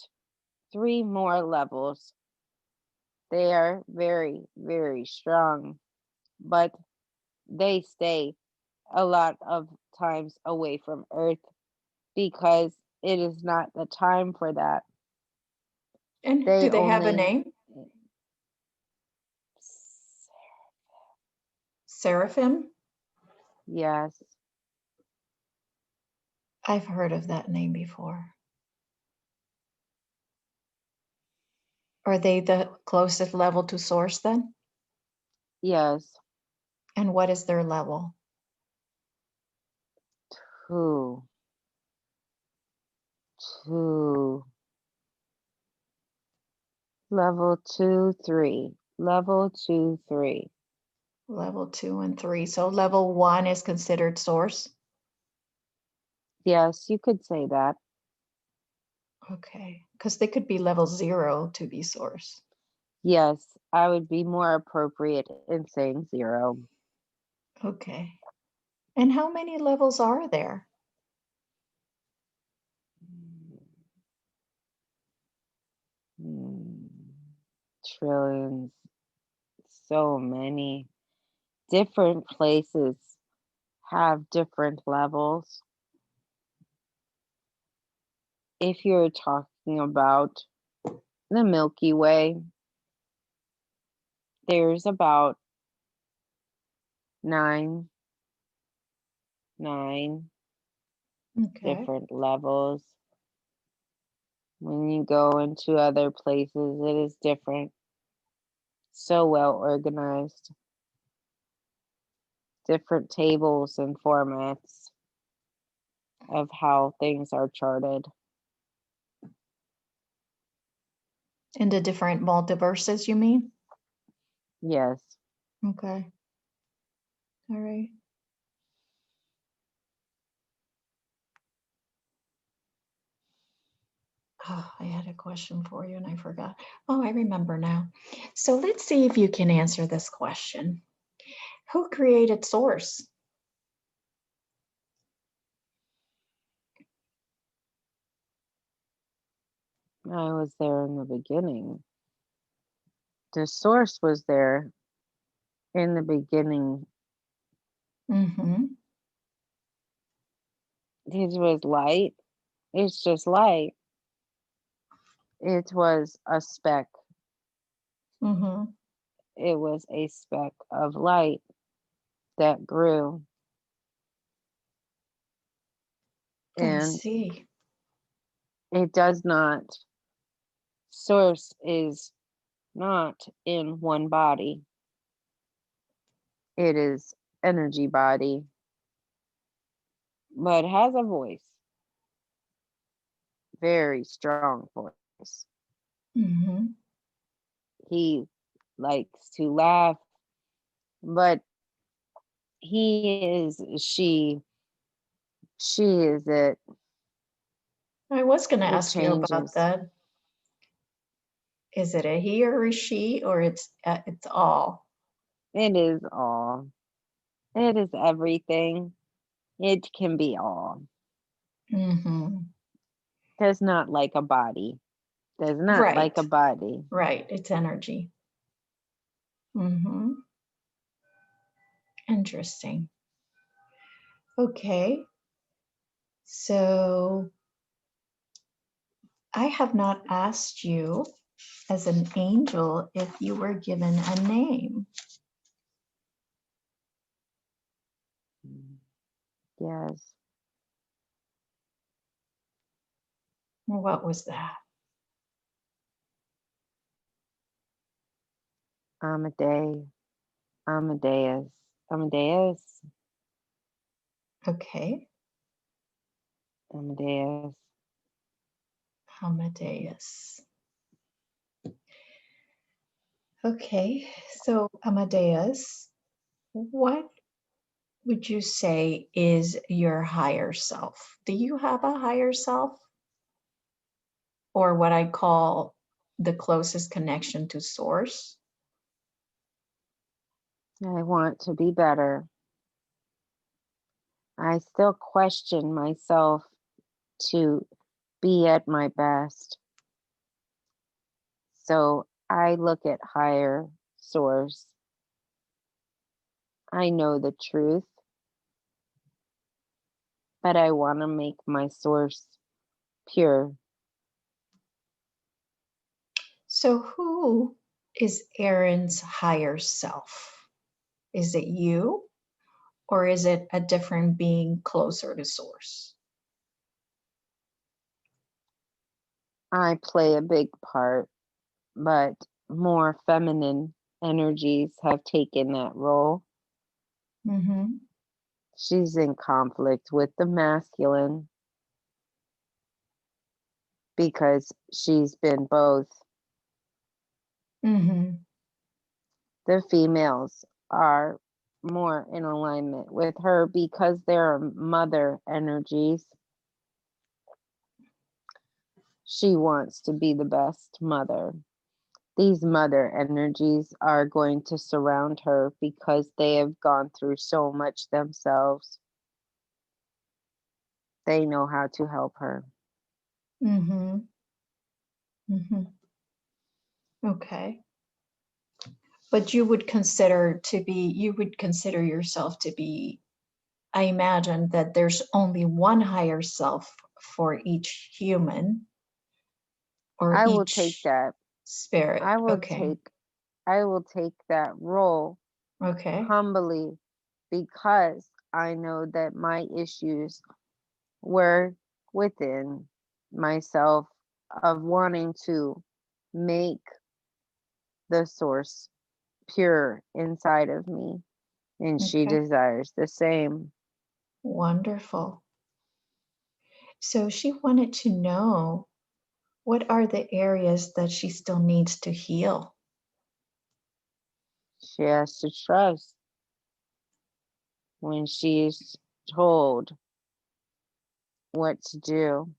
3 more levels. They are very, very strong, but they stay a lot of times away from Earth because it is not the time for that. And do They they have a only, name? Seraphim? yes, I've heard of that name before. Are they the closest level to source then? yes, And what is their level? 2, 2, level 2, 3, level 2, 3. Level 2 and 3. So level 1 is considered source. Yes, you could say that. Okay. Because they could be level 0 to be source. Yes, I would be more appropriate in saying 0. Okay. And how many levels are there? Hmm, trillions, so many. Different places have different levels. If you're talking about the Milky Way, there's about 9 Okay. different levels. When you go into other places, it is different. So well organized. Different tables and formats of how things are charted. In the different multiverses, you mean? Yes. Okay. All right. Oh, I had a question for you and I forgot. Oh, I remember now. So let's see if you can answer this question. Who created source? I was there in the beginning. The source was there in the beginning. Mm-hmm. It was light. It's just light. It was a speck. Mm-hmm. It was a speck of light that grew. I And see. it does not, source is not in one body. It is energy body, but has a voice. Very strong voice. Mm-hmm. He likes to laugh, but he is she is it. I was going to It ask you about changes. that. Is it a he or a she, or it's all? It is all. It is everything. It can be all. Mm-hmm. Does not like a body. Does not like a Right. body. Right. It's energy. Mm-hmm. Interesting. Okay. So I have not asked you as an angel if you were given a name. Yes. What was that? Amadeus. Amadeus. Okay. Amadeus. Amadeus. Okay. So Amadeus, what would you say is your higher self? Do you have a higher self? Or what I call the closest connection to source? I want to be better. I still question myself to be at my best. So I look at higher source. I know the truth, but I want to make my source pure. So who is Aaron's higher self? Is it you? Or is it a different being closer to source? I play a big part, but more feminine energies have taken that role. Mm-hmm. She's in conflict with the masculine because she's been both. Mm-hmm. The females are more in alignment with her because they're mother energies. She wants to be the best mother. These mother energies are going to surround her because they have gone through so much themselves. They know how to help her. Mm-hmm. Mm-hmm. Okay. But you would consider yourself to be, I imagine that there's only one higher self for each human or I will take each that. spirit. I will Okay. take I will take that role Okay. humbly because I know that my issues were within myself of wanting to make the source pure inside of me, and she Okay. desires the same. Wonderful. So she wanted to know, what are the areas that she still needs to heal? She has to trust when she's told what to do.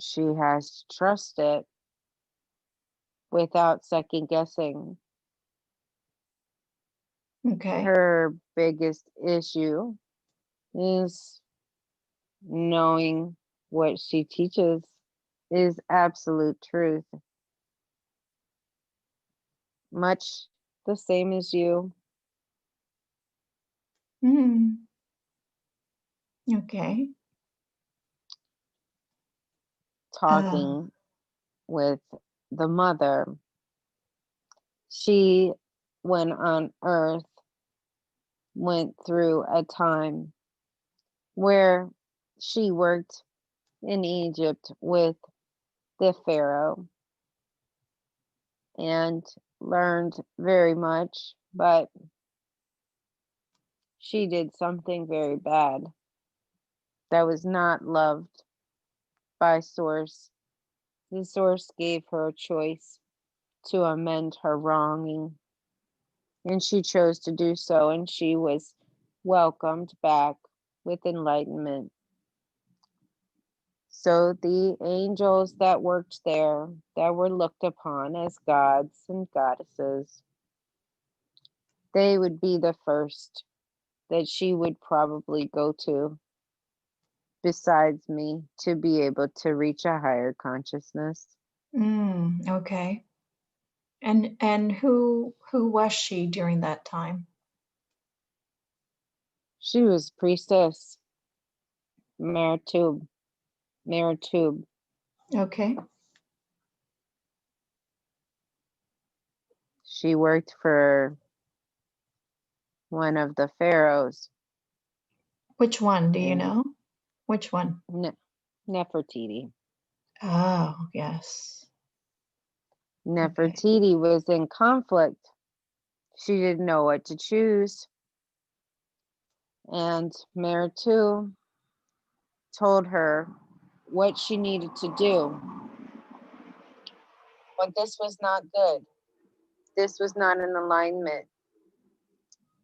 She has to trust it without second guessing. Okay. Her biggest issue is knowing what she teaches is absolute truth, much the same as you. Hmm. Okay. Uh, Talking with the mother, she, when on earth, went through a time where she worked in Egypt with the Pharaoh and learned very much, but she did something very bad that was not loved by Source. The Source gave her a choice to amend her wronging, and she chose to do so, and she was welcomed back with enlightenment. So the angels that worked there, that were looked upon as gods and goddesses, they would be the first that she would probably go to, besides me, to be able to reach a higher consciousness. okay. And who was she during that time? She was priestess. Maritube. Okay. She worked for one of the pharaohs. Which one? Do you And know? Which one? Nefertiti. Oh, yes. Okay. Nefertiti was in conflict. She didn't know what to choose. And Meritu told her what she needed to do. But this was not good. This was not in alignment.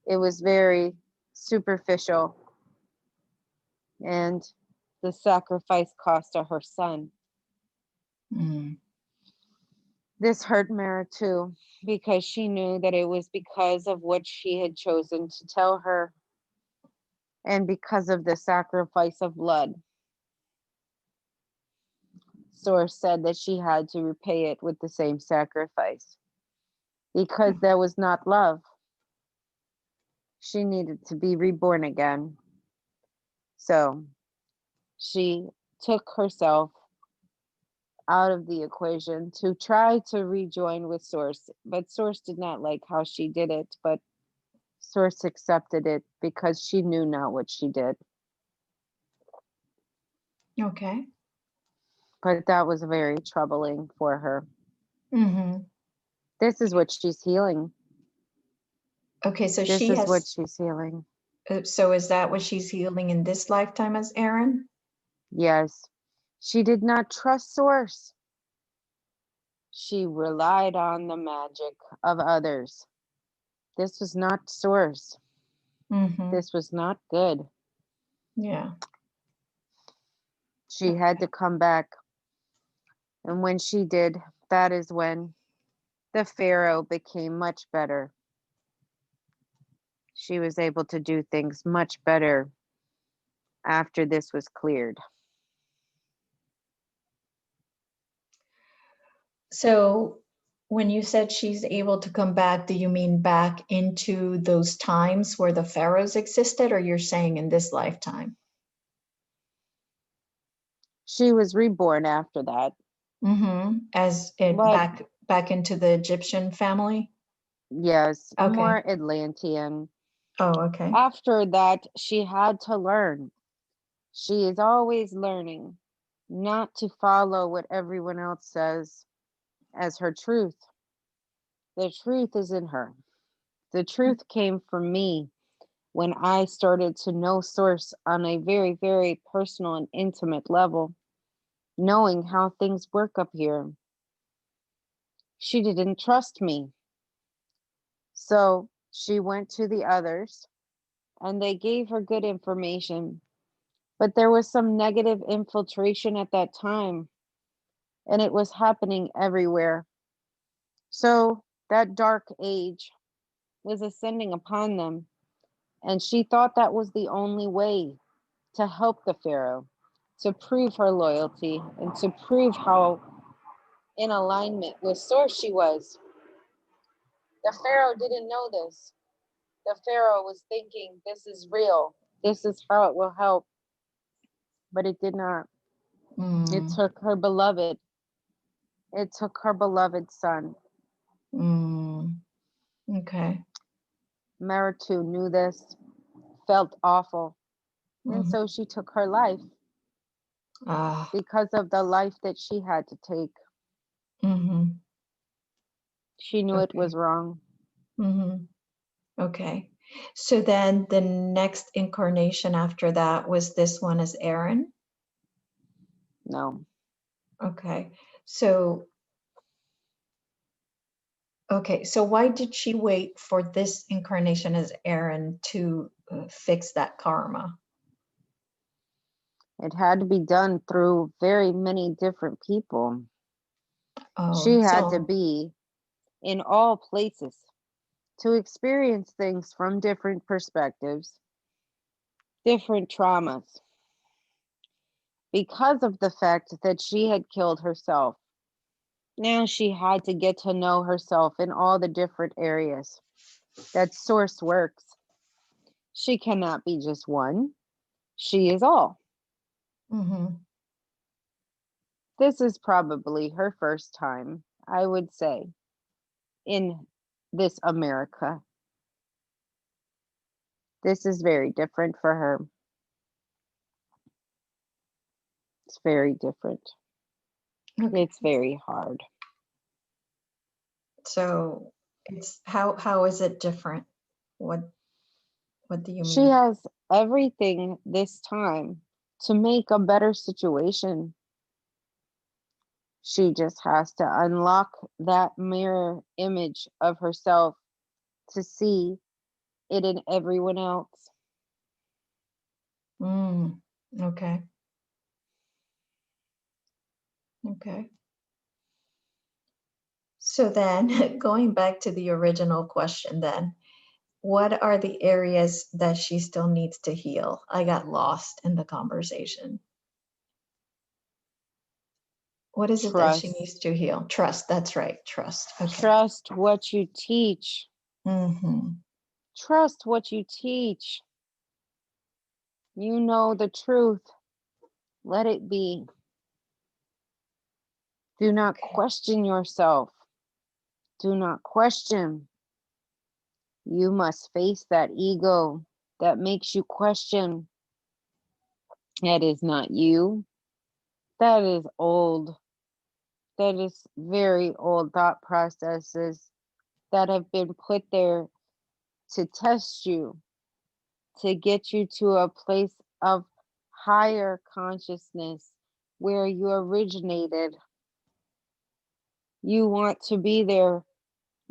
It was very superficial. And the sacrifice cost her son. Mm. This hurt Meritu because she knew that it was because of what she had chosen to tell her and because of the sacrifice of blood. Source said that she had to repay it with the same sacrifice because there was not love. She needed to be reborn again. So she took herself out of the equation to try to rejoin with Source, but Source did not like how she did it, but Source accepted it because she knew not what she did. Okay. But that was very troubling for her. Mm-hmm. This is what she's healing. Okay, so This she is what has, she's healing. so is that what she's healing in this lifetime as Aaron? Yes. She did not trust Source. She relied on the magic of others. This was not Source. Mm-hmm. This was not good. Yeah. She had to come back. And when she did, that is when the Pharaoh became much better. She was able to do things much better after this was cleared. So when you said she's able to come back, do you mean back into those times where the pharaohs existed, or you're saying in this lifetime? She was reborn after that. Mm-hmm. As it But back into the Egyptian family? yes, Okay. more Atlantean. Oh, okay. After that, she had to learn. She is always learning not to follow what everyone else says as her truth. The truth is in her. The truth came from me when I started to know Source on a very, very personal and intimate level, knowing how things work up here. She didn't trust me. So she went to the others and they gave her good information. But there was some negative infiltration at that time, and it was happening everywhere. So that dark age was ascending upon them, and she thought that was the only way to help the Pharaoh, to prove her loyalty and to prove how in alignment with Source she was. The Pharaoh didn't know this. The Pharaoh was thinking, this is real. This is how it will help. But it did not. It Mm, took her beloved. It took her beloved son. mm, okay. Meritu knew this, felt awful, and Mm-hmm. so she took her life Ah, because of the life that she had to take. mm-hmm. She knew it Okay. was wrong. Mm-hmm. Okay. So then the next incarnation after that was this one as Aaron. No. Okay. So, okay. So why did she wait for this incarnation as Aaron to fix that karma? It had to be done through very many different people. Oh, She had to so, be in all places to experience things from different perspectives, different traumas, because of the fact that she had killed herself. Now she had to get to know herself in all the different areas that Source works. She cannot be just one. She is all. Mm-hmm. This is probably her first time, I would say, in this America. This is very different for her. It's very different. Okay. It's very hard. So it's how is it different? What do you She mean? has everything this time to make a better situation. She just has to unlock that mirror image of herself to see it in everyone else. Okay. Okay. So then going back to the original question then, what are the areas that she still needs to heal? I got lost in the conversation. What is it that she Trust. needs to heal? Trust. That's right. Trust. Okay. Trust what you teach. Mm-hmm. Trust what you teach. You know the truth. Let it be. Do not Okay. question yourself. Do not question. You must face that ego that makes you question. That is not you. That is old. That is very old thought processes that have been put there to test you, to get you to a place of higher consciousness where you originated. You want to be there,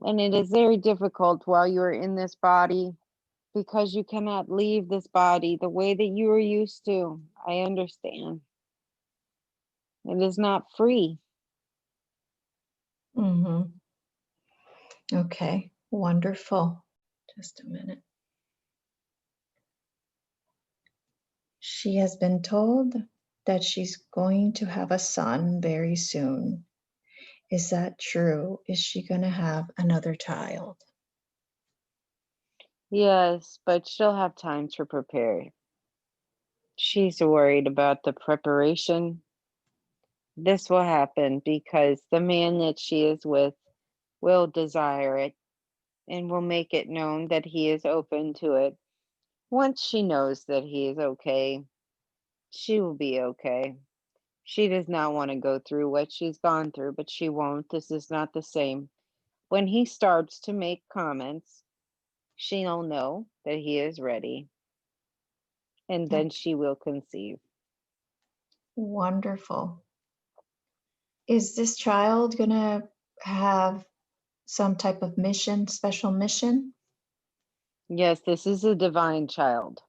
and it is very difficult while you are in this body because you cannot leave this body the way that you were used to. I understand. It is not free. Mm-hmm. Okay. Wonderful. Just a minute. She has been told that she's going to have a son very soon. Is that true? Is she going to have another child? Yes, but she'll have time to prepare. She's worried about the preparation. This will happen because the man that she is with will desire it and will make it known that he is open to it. Once she knows that he is okay, she will be okay. She does not want to go through what she's gone through, but she won't. This is not the same. When he starts to make comments, she'll know that he is ready, and Oh, then she will conceive. wonderful. Is this child going to have some type of mission, special mission? Yes, this is a divine child.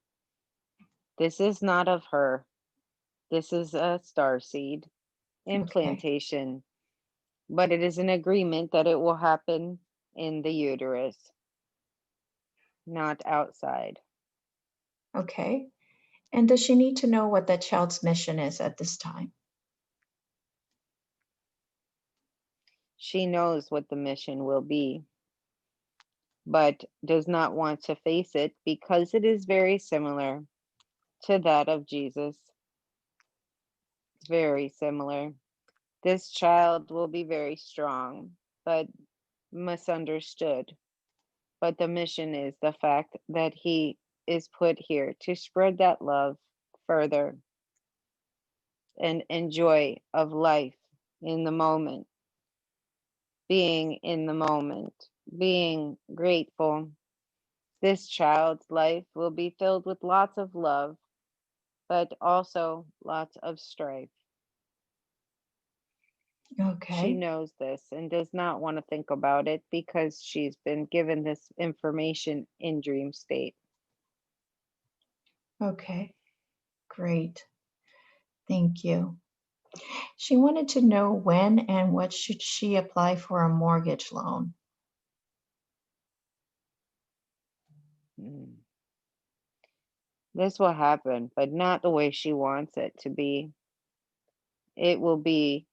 This is not of her. This is a starseed Okay. implantation, but it is an agreement that it will happen in the uterus, not outside. Okay. And does she need to know what that child's mission is at this time? She knows what the mission will be, but does not want to face it because it is very similar to that of Jesus. Very similar. This child will be very strong, but misunderstood. But the mission is the fact that he is put here to spread that love further and enjoy of life in the moment, being in the moment, being grateful. This child's life will be filled with lots of love, but also lots of strife. She Okay. knows this and does not want to think about it because she's been given this information in dream state. Okay. Great. Thank you. She wanted to know when and what should she apply for a mortgage loan? Mm. This will happen, but not the way she wants it to be. It will be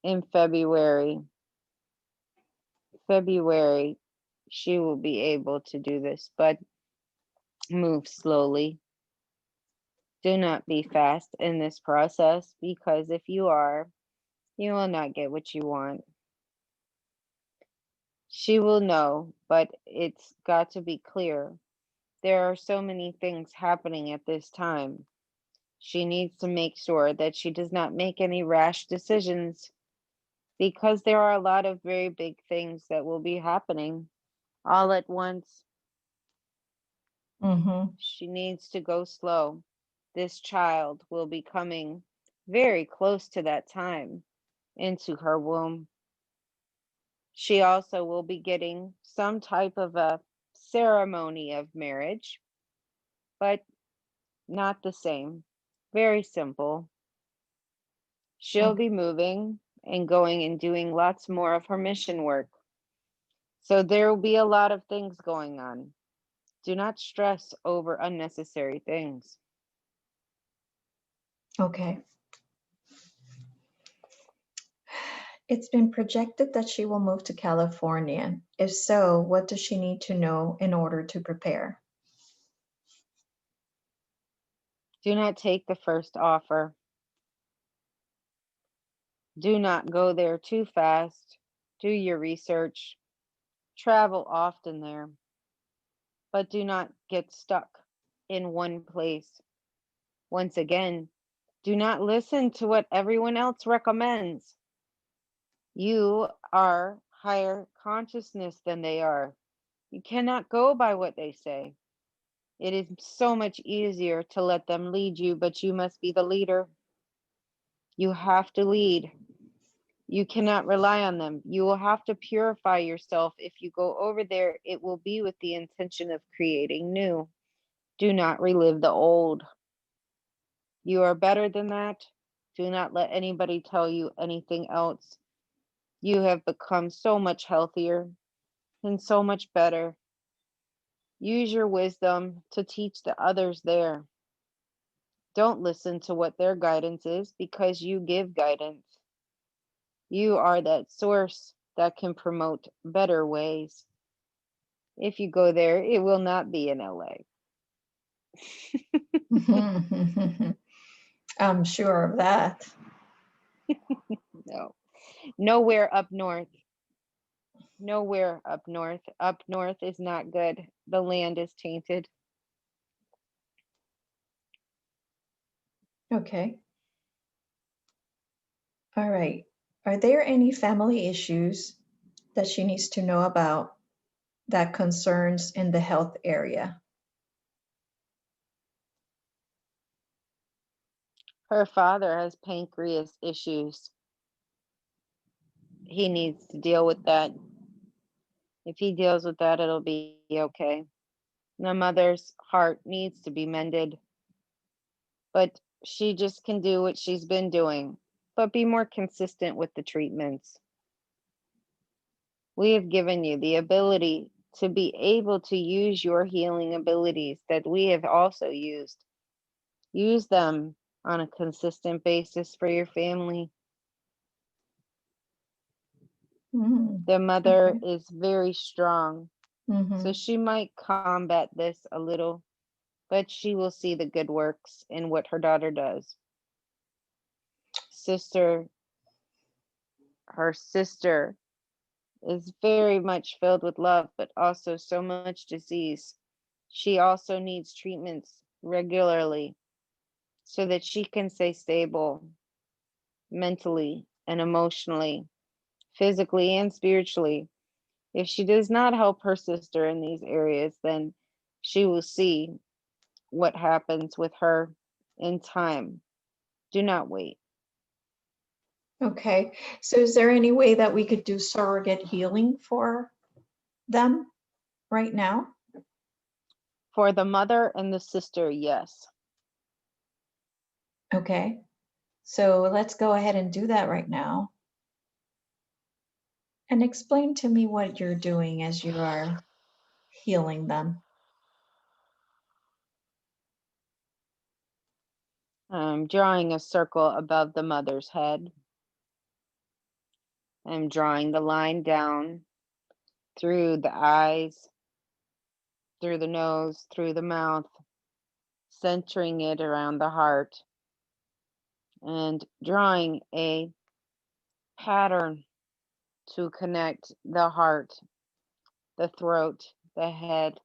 in February. February, she will be able to do this, but Move slowly. Do not be fast in this process, because if you are, you will not get what you want. She will know, but it's got to be clear. There are so many things happening at this time. She needs to make sure that she does not make any rash decisions, because there are a lot of very big things that will be happening all at once. Mm-hmm. She needs to go slow. This child will be coming very close to that time into her womb. She also will be getting some type of a ceremony of marriage, but not the same. Very simple. She'll Okay. be moving and going and doing lots more of her mission work. So there will be a lot of things going on. Do not stress over unnecessary things. Okay. It's been projected that she will move to California. If so, what does she need to know in order to prepare? Do not take the first offer. Do not go there too fast. Do your research. Travel often there, but do not get stuck in one place. Once again, do not listen to what everyone else recommends. You are higher consciousness than they are. You cannot go by what they say. It is so much easier to let them lead you, but you must be the leader. You have to lead. You cannot rely on them. You will have to purify yourself. If you go over there, it will be with the intention of creating new. Do not relive the old. You are better than that. Do not let anybody tell you anything else. You have become so much healthier and so much better. Use your wisdom to teach the others there. Don't listen to what their guidance is, because you give guidance. You are that source that can promote better ways. If you go there, it will not be in LA. I'm sure of that. No. Nowhere up north. Nowhere up north. Up north is not good. The land is tainted. Okay. All right. Are there any family issues that she needs to know about that concerns in the health area? Her father has pancreas issues. He needs to deal with that. If he deals with that, it'll be okay. The mother's heart needs to be mended, but she just can do what she's been doing, but be more consistent with the treatments. We have given you the ability to be able to use your healing abilities that we have also used. Use them on a consistent basis for your family. The mother Okay. is very strong, so Mm-hmm. she might combat this a little, but she will see the good works in what her daughter does. Sister, her sister is very much filled with love, but also so much disease. She also needs treatments regularly so that she can stay stable mentally and emotionally, physically and spiritually. If she does not help her sister in these areas, then she will see what happens with her in time. Do not wait. Okay. So is there any way that we could do surrogate healing for them right now? For the mother and the sister, yes. Okay. So let's go ahead and do that right now. And explain to me what you're doing as you are healing them. I'm drawing a circle above the mother's head. I'm drawing the line down through the eyes, through the nose, through the mouth, centering it around the heart, and drawing a pattern to connect the heart, the throat, the head,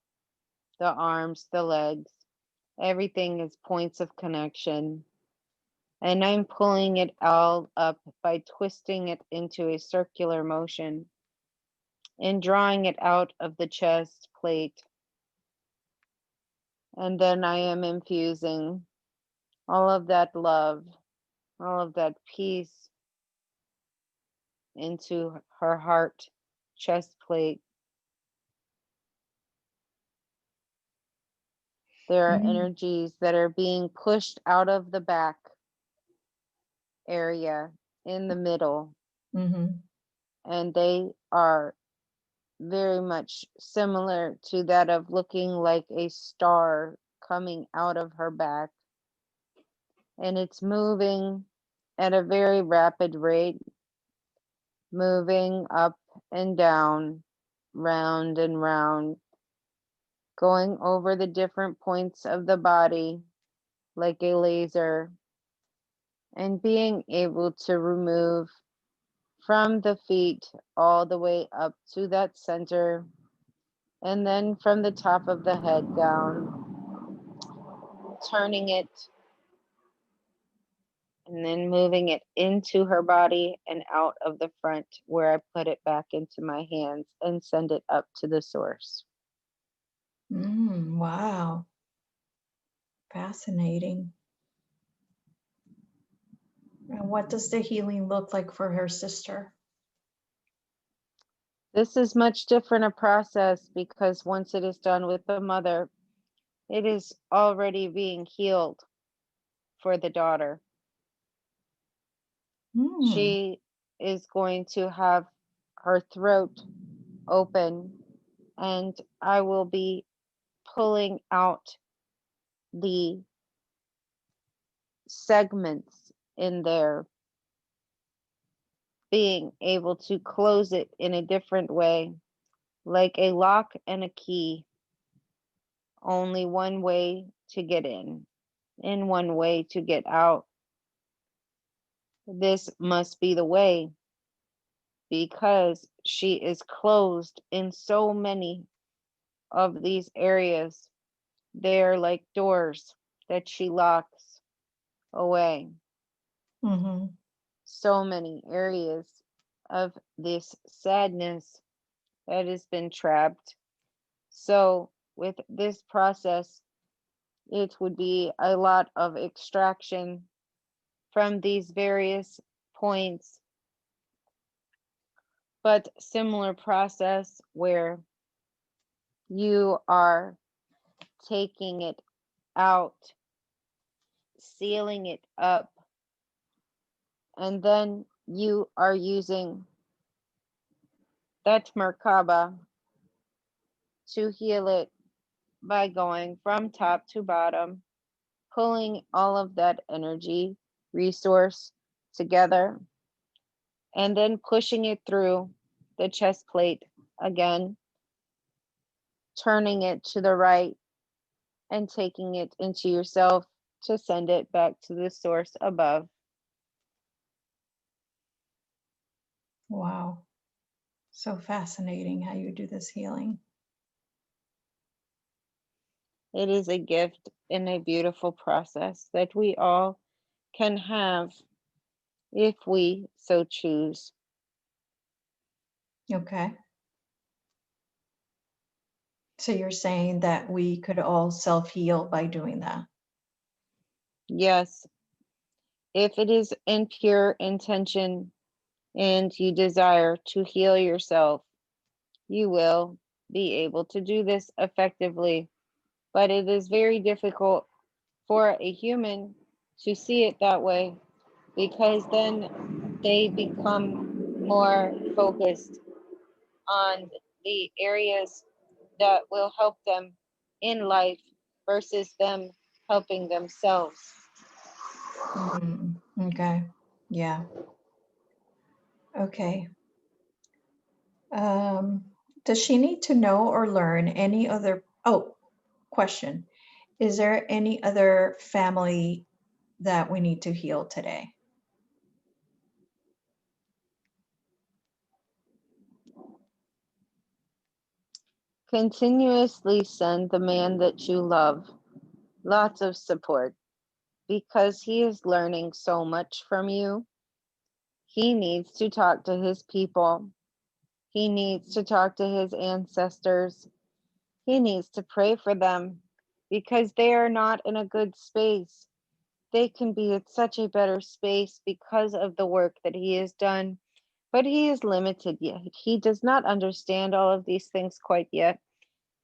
the arms, the legs. Everything is points of connection. And I'm pulling it all up by twisting it into a circular motion and drawing it out of the chest plate. And then I am infusing all of that love, all of that peace into her heart chest plate. There are Mm, energies that are being pushed out of the back area in the middle, mhm, and they are very much similar to that of looking like a star coming out of her back. And it's moving at a very rapid rate, moving up and down, round and round, going over the different points of the body like a laser, and being able to remove from the feet all the way up to that center, and then from the top of the head down, turning it and then moving it into her body and out of the front where I put it back into my hands and send it up to the source. wow. Fascinating. And what does the healing look like for her sister? This is much different a process because once it is done with the mother, it is already being healed for the daughter. Mm, She is going to have her throat open, and I will be pulling out the segments in there, being able to close it in a different way, like a lock and a key. Only one way to get in and one way to get out. This must be the way because she is closed in so many of these areas. They're like doors that she locks away. mhm, So many areas of this sadness that has been trapped. So, with this process, it would be a lot of extraction from these various points, but similar process where you are taking it out, sealing it up, and then you are using that Merkaba to heal it by going from top to bottom, pulling all of that energy resource together, and then pushing it through the chest plate again, turning it to the right and taking it into yourself to send it back to the source above. wow. So fascinating how you do this healing. It is a gift and a beautiful process that we all can have if we so choose. Okay. So you're saying that we could all self-heal by doing that. Yes, if it is in pure intention and you desire to heal yourself, you will be able to do this effectively. But it is very difficult for a human to see it that way because then they become more focused on the areas that will help them in life versus them helping themselves. Okay. Yeah. Okay. Um, does she need to know or learn any other Oh, question. Is there any other family that we need to heal today? Continuously send the man that you love lots of support because he is learning so much from you. He needs to talk to his people. He needs to talk to his ancestors. He needs to pray for them because they are not in a good space. They can be at such a better space because of the work that he has done, but he is limited yet. He does not understand all of these things quite yet,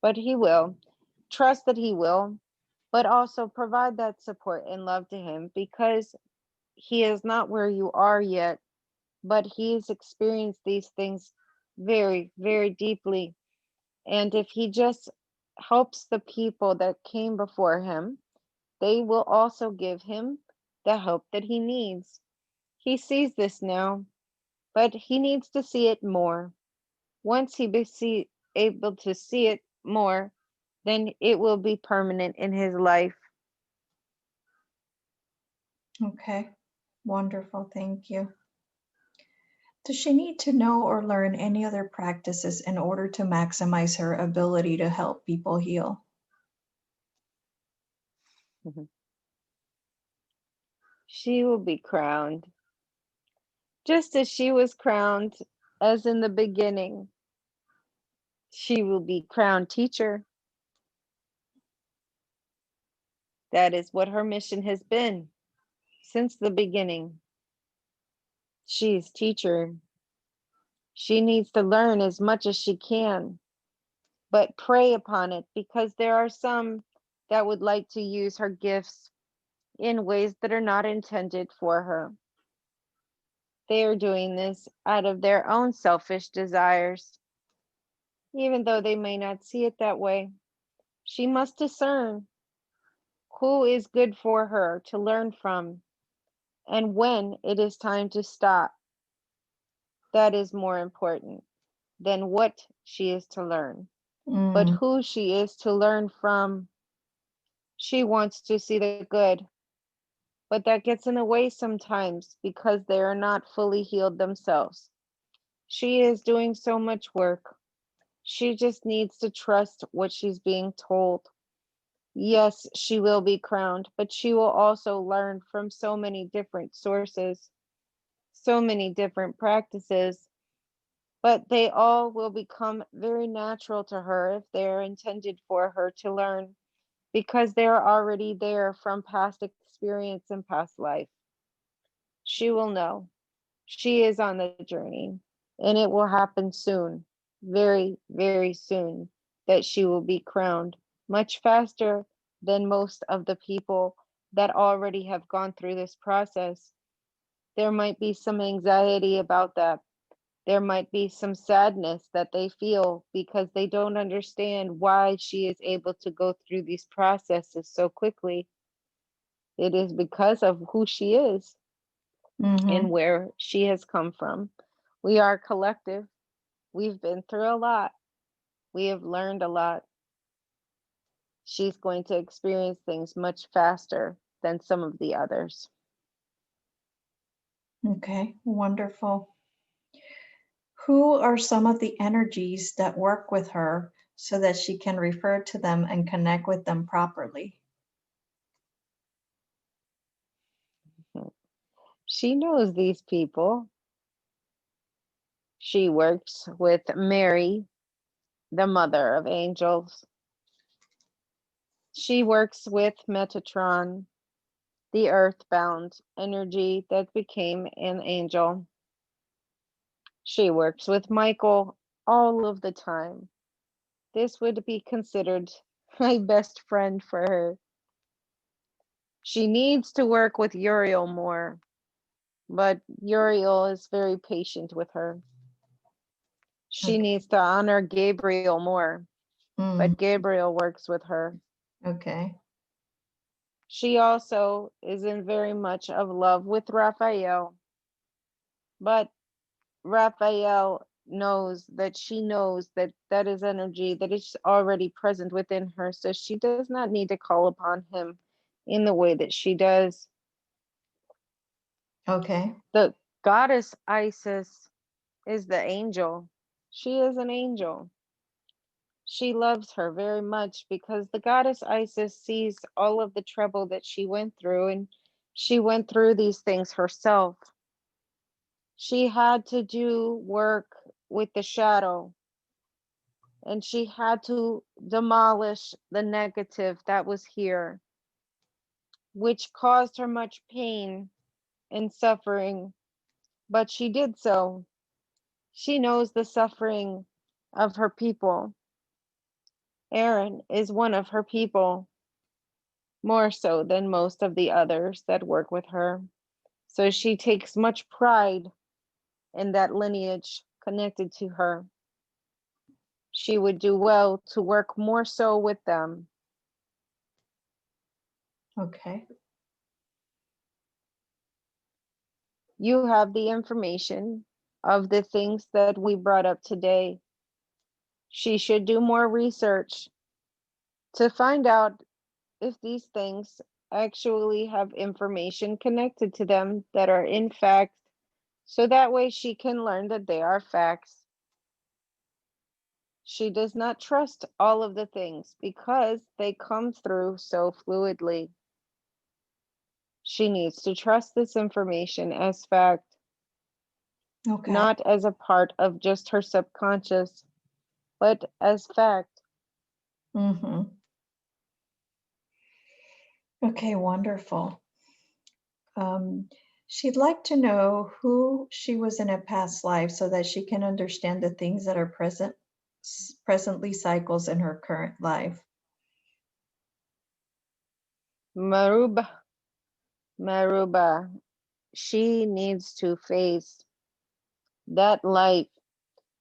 but he will. Trust that he will, but also provide that support and love to him because he is not where you are yet, but he's experienced these things very, very deeply. And if he just helps the people that came before him, they will also give him the help that he needs. He sees this now, but he needs to see it more. Once he be able to see it more, then it will be permanent in his life. Okay, wonderful. Thank you. Does she need to know or learn any other practices in order to maximize her ability to help people heal? She will be crowned, just as she was crowned as in the beginning. She will be crowned teacher. That is what her mission has been since the beginning. She's teacher. She needs to learn as much as she can, but pray upon it because there are some that would like to use her gifts in ways that are not intended for her. They are doing this out of their own selfish desires, even though they may not see it that way. She must discern who is good for her to learn from and when it is time to stop. That is more important than what she is to learn, but Mm, who she is to learn from. She wants to see the good, but that gets in the way sometimes because they are not fully healed themselves. She is doing so much work. She just needs to trust what she's being told. Yes, she will be crowned, but she will also learn from so many different sources, so many different practices, but they all will become very natural to her if they are intended for her to learn because they're already there from past experience and past life. She will know. She is on the journey, and it will happen soon, very, very soon, that she will be crowned much faster than most of the people that already have gone through this process. There might be some anxiety about that. There might be some sadness that they feel because they don't understand why she is able to go through these processes so quickly. It is because of who she is and mm-hmm. where she has come from. We are collective. We've been through a lot. We have learned a lot. She's going to experience things much faster than some of the others. Okay, wonderful. Who are some of the energies that work with her so that she can refer to them and connect with them properly? She knows these people. She works with Mary, the mother of angels. She works with Metatron, the earthbound energy that became an angel. She works with Michael all of the time. This would be considered my best friend for her. She needs to work with Uriel more, but Uriel is very patient with her. She Okay. needs to honor Gabriel more, Mm, but Gabriel works with her. okay. She also is in very much of love with Raphael, but Raphael knows that she knows that that is energy that is already present within her, so she does not need to call upon him in the way that she does. Okay. The goddess Isis is the angel. She is an angel. She loves her very much because the goddess Isis sees all of the trouble that she went through, and she went through these things herself. She had to do work with the shadow, and she had to demolish the negative that was here, which caused her much pain and suffering. But she did so. She knows the suffering of her people. Aaron is one of her people, more so than most of the others that work with her. So she takes much pride in that lineage connected to her. She would do well to work more so with them. Okay. You have the information of the things that we brought up today. She should do more research to find out if these things actually have information connected to them that are in fact, so that way she can learn that they are facts. She does not trust all of the things because they come through so fluidly. She needs to trust this information as fact, Okay. not as a part of just her subconscious, but as fact. Mm-hmm. Okay, wonderful. She'd like to know who she was in a past life so that she can understand the things that are presently cycles in her current life. Maruba, Maruba, she needs to face that life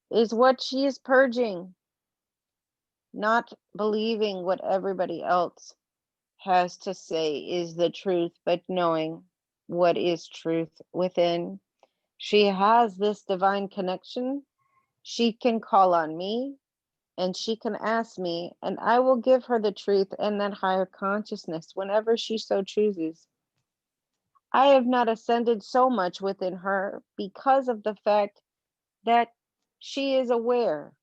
is what she is purging, not believing what everybody else has to say is the truth, but knowing what is truth within. She has this divine connection. She can call on me and she can ask me, and I will give her the truth and that higher consciousness whenever she so chooses. I have not ascended so much within her because of the fact that she is aware.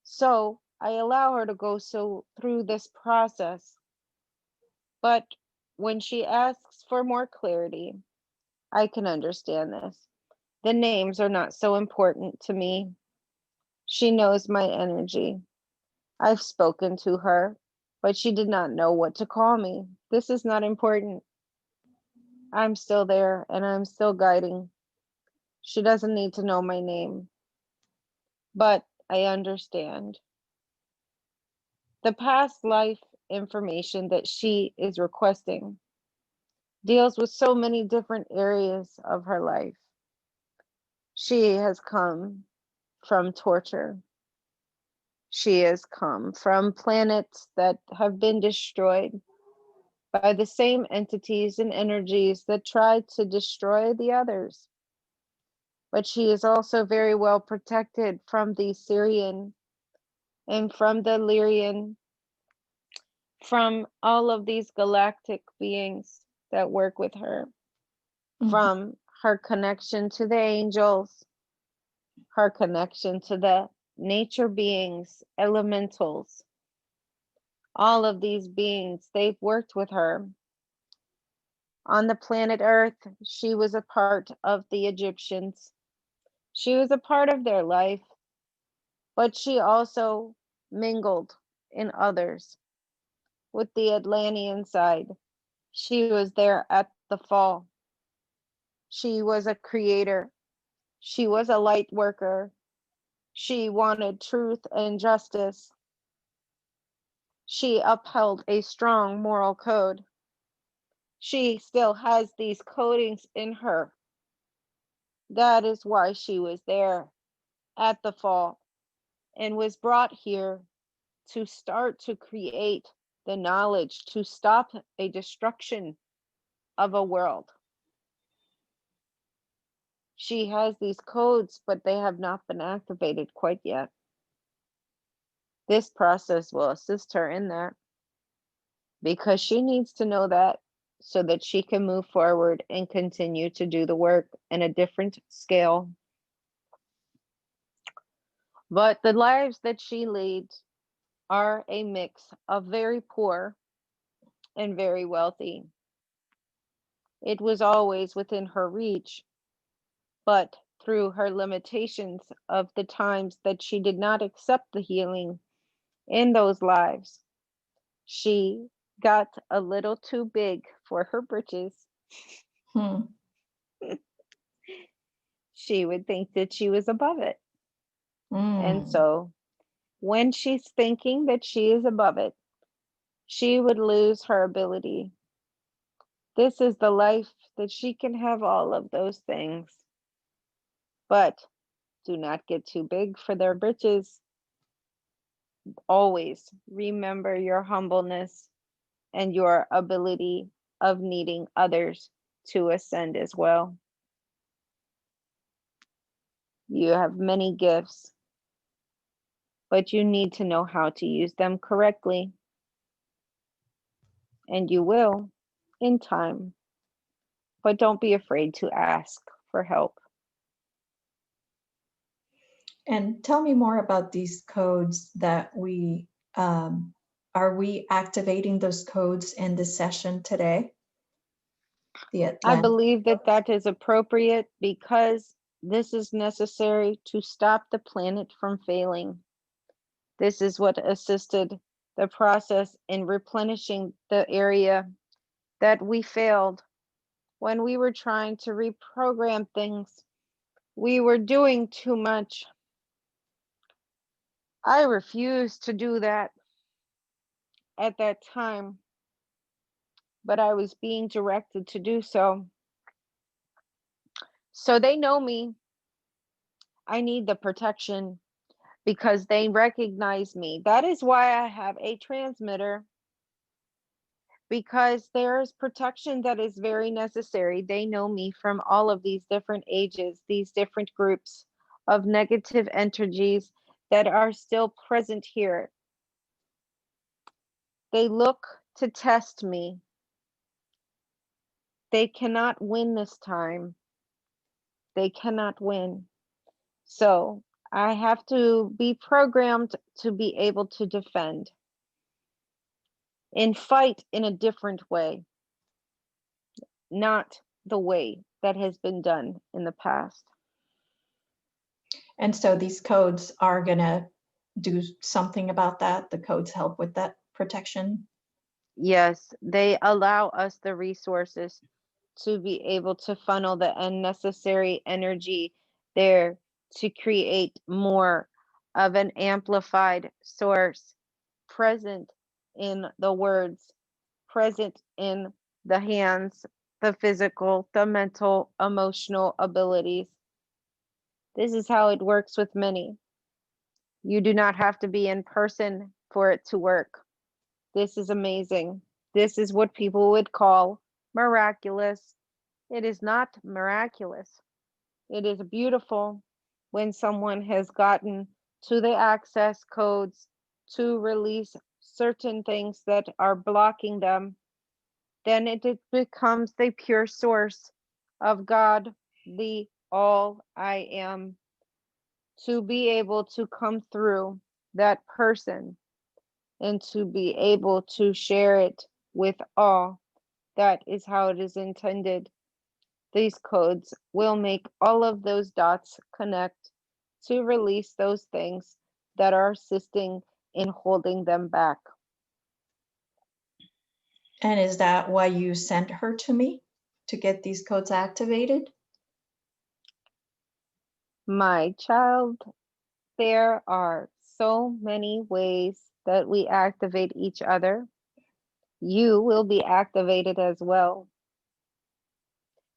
So I allow her to go through this process. But when she asks for more clarity, I can understand this. The names are not so important to me. She knows my energy. I've spoken to her, but she did not know what to call me. This is not important. I'm still there and I'm still guiding. She doesn't need to know my name, but I understand. The past life information that she is requesting deals with so many different areas of her life. She has come from torture. She has come from planets that have been destroyed by the same entities and energies that tried to destroy the others. But she is also very well protected from the Syrian and from the Lyrian, from all of these galactic beings that work with her, Mm-hmm. from her connection to the angels, her connection to the nature beings, elementals. All of these beings, they've worked with her. On the planet Earth, she was a part of the Egyptians. She was a part of their life, but she also mingled in others with the Atlantean side. She was there at the fall. She was a creator. She was a light worker. She wanted truth and justice. She upheld a strong moral code. She still has these codings in her. That is why she was there at the fall and was brought here to start to create the knowledge to stop a destruction of a world. She has these codes, but they have not been activated quite yet. This process will assist her in that because she needs to know that so that she can move forward and continue to do the work in a different scale. But the lives that she leads are a mix of very poor and very wealthy. It was always within her reach, but through her limitations of the times that she did not accept the healing in those lives, she got a little too big for her britches. Hmm. She would think that she was above it. And Mm. so when she's thinking that she is above it, she would lose her ability. This is the life that she can have all of those things. But do not get too big for their britches. Always remember your humbleness and your ability of needing others to ascend as well. You have many gifts, but you need to know how to use them correctly. And you will in time, but don't be afraid to ask for help. And tell me more about these codes that are we activating those codes in the session today? The I Atlantic. believe that that is appropriate because this is necessary to stop the planet from failing. This is what assisted the process in replenishing the area that we failed when we were trying to reprogram things. We were doing too much. I refused to do that at that time, but I was being directed to do so. So they know me. I need the protection because they recognize me. That is why I have a transmitter, because there is protection that is very necessary. They know me from all of these different ages, these different groups of negative energies that are still present here. They look to test me. They cannot win this time. They cannot win. So I have to be programmed to be able to defend and fight in a different way, not the way that has been done in the past. And so these codes are going to do something about that. The codes help with that protection. Yes, they allow us the resources to be able to funnel the unnecessary energy there to create more of an amplified source present in the words, present in the hands, the physical, the mental, emotional abilities. This is how it works with many. You do not have to be in person for it to work. This is amazing. This is what people would call miraculous. It is not miraculous. It is beautiful when someone has gotten to the access codes to release certain things that are blocking them. Then it becomes the pure source of God, the all I am, to be able to come through that person and to be able to share it with all. That is how it is intended. These codes will make all of those dots connect to release those things that are assisting in holding them back. And is that why you sent her to me to get these codes activated? My child, there are so many ways that we activate each other. You will be activated as well.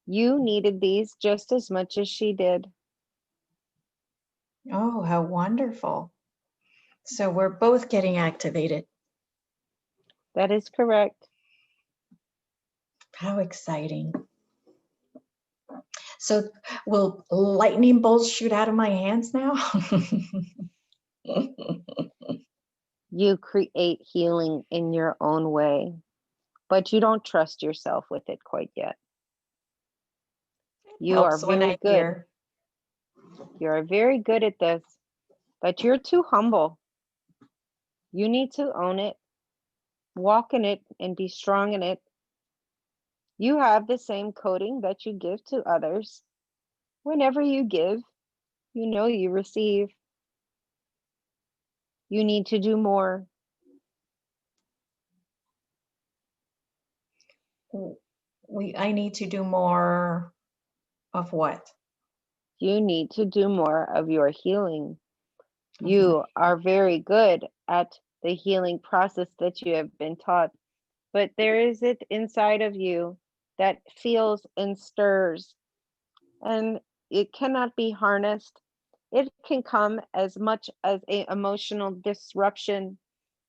You needed these just as much as she did. Oh, how wonderful. So we're both getting activated. That is correct. How exciting. So Will lightning bolts shoot out of my hands now? You create healing in your own way, but you don't trust yourself with it quite yet. You are Helps when very I good. hear. You're very good at this, but you're too humble. You need to own it, walk in it, and be strong in it. You have the same coding that you give to others. Whenever you give, you know you receive. You need to do more. I need to do more of what? You need to do more of your healing. Of my, You are very good at the healing process that you have been taught, but there is it inside of you that feels and stirs, and it cannot be harnessed. It can come as much as an emotional disruption,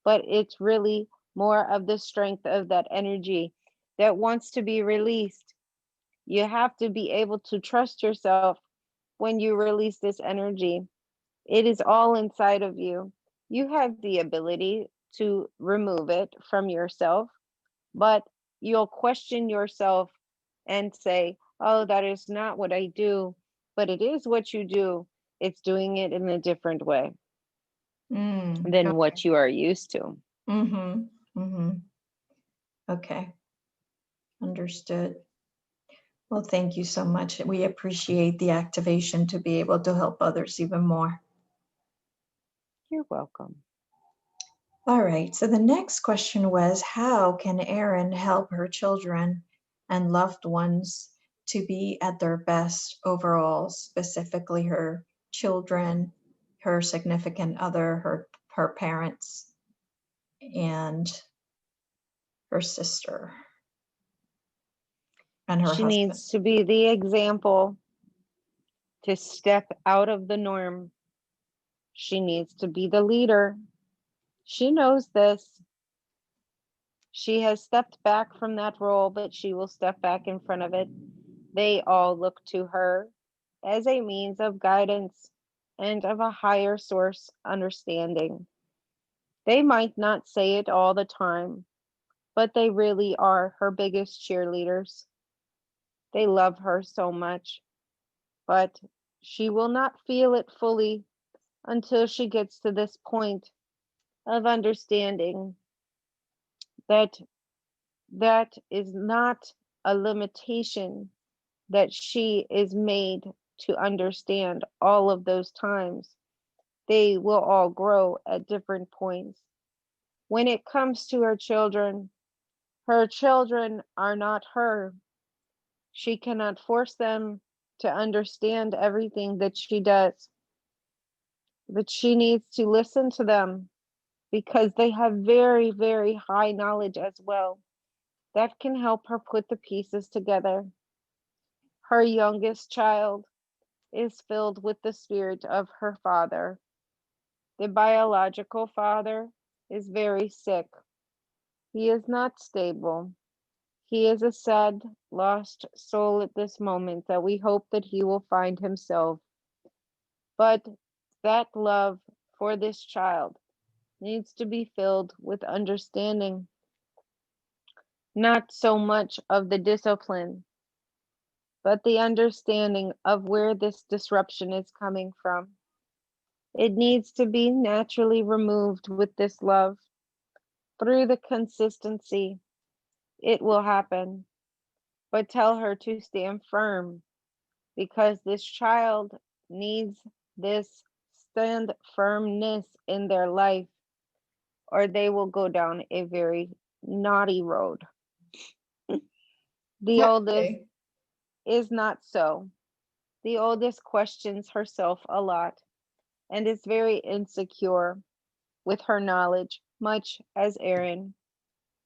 but it's really more of the strength of that energy that wants to be released. You have to be able to trust yourself when you release this energy. It is all inside of you. You have the ability to remove it from yourself, but you'll question yourself and say, oh, that is not what I do, but it is what you do. It's doing it in a different way than okay. what you are used to. Mm-hmm. Mm-hmm. Okay. Understood. Well, thank you so much. We appreciate the activation to be able to help others even more. You're welcome. All right. So the next question was, how can Erin help her children and loved ones to be at their best overall, specifically her children, her significant other, her parents, and her sister and her She husband? needs to be the example to step out of the norm. She needs to be the leader. She knows this. She has stepped back from that role, but she will step back in front of it. They all look to her as a means of guidance and of a higher source understanding. They might not say it all the time, but they really are her biggest cheerleaders. They love her so much, but she will not feel it fully until she gets to this point of understanding that that is not a limitation, that she is made to understand all of those times. They will all grow at different points. When it comes to her children are not her. She cannot force them to understand everything that she does, but she needs to listen to them because they have very, very high knowledge as well that can help her put the pieces together. Her youngest child is filled with the spirit of her father. The biological father is very sick. He is not stable. He is a sad, lost soul at this moment that we hope that he will find himself. But that love for this child needs to be filled with understanding, not so much of the discipline, but the understanding of where this disruption is coming from. It needs to be naturally removed with this love. Through the consistency, it will happen. But tell her to stand firm because this child needs this stand firmness in their life, or they will go down a very naughty road. The oldest Okay. is not so. The oldest questions herself a lot and is very insecure with her knowledge, much as Erin.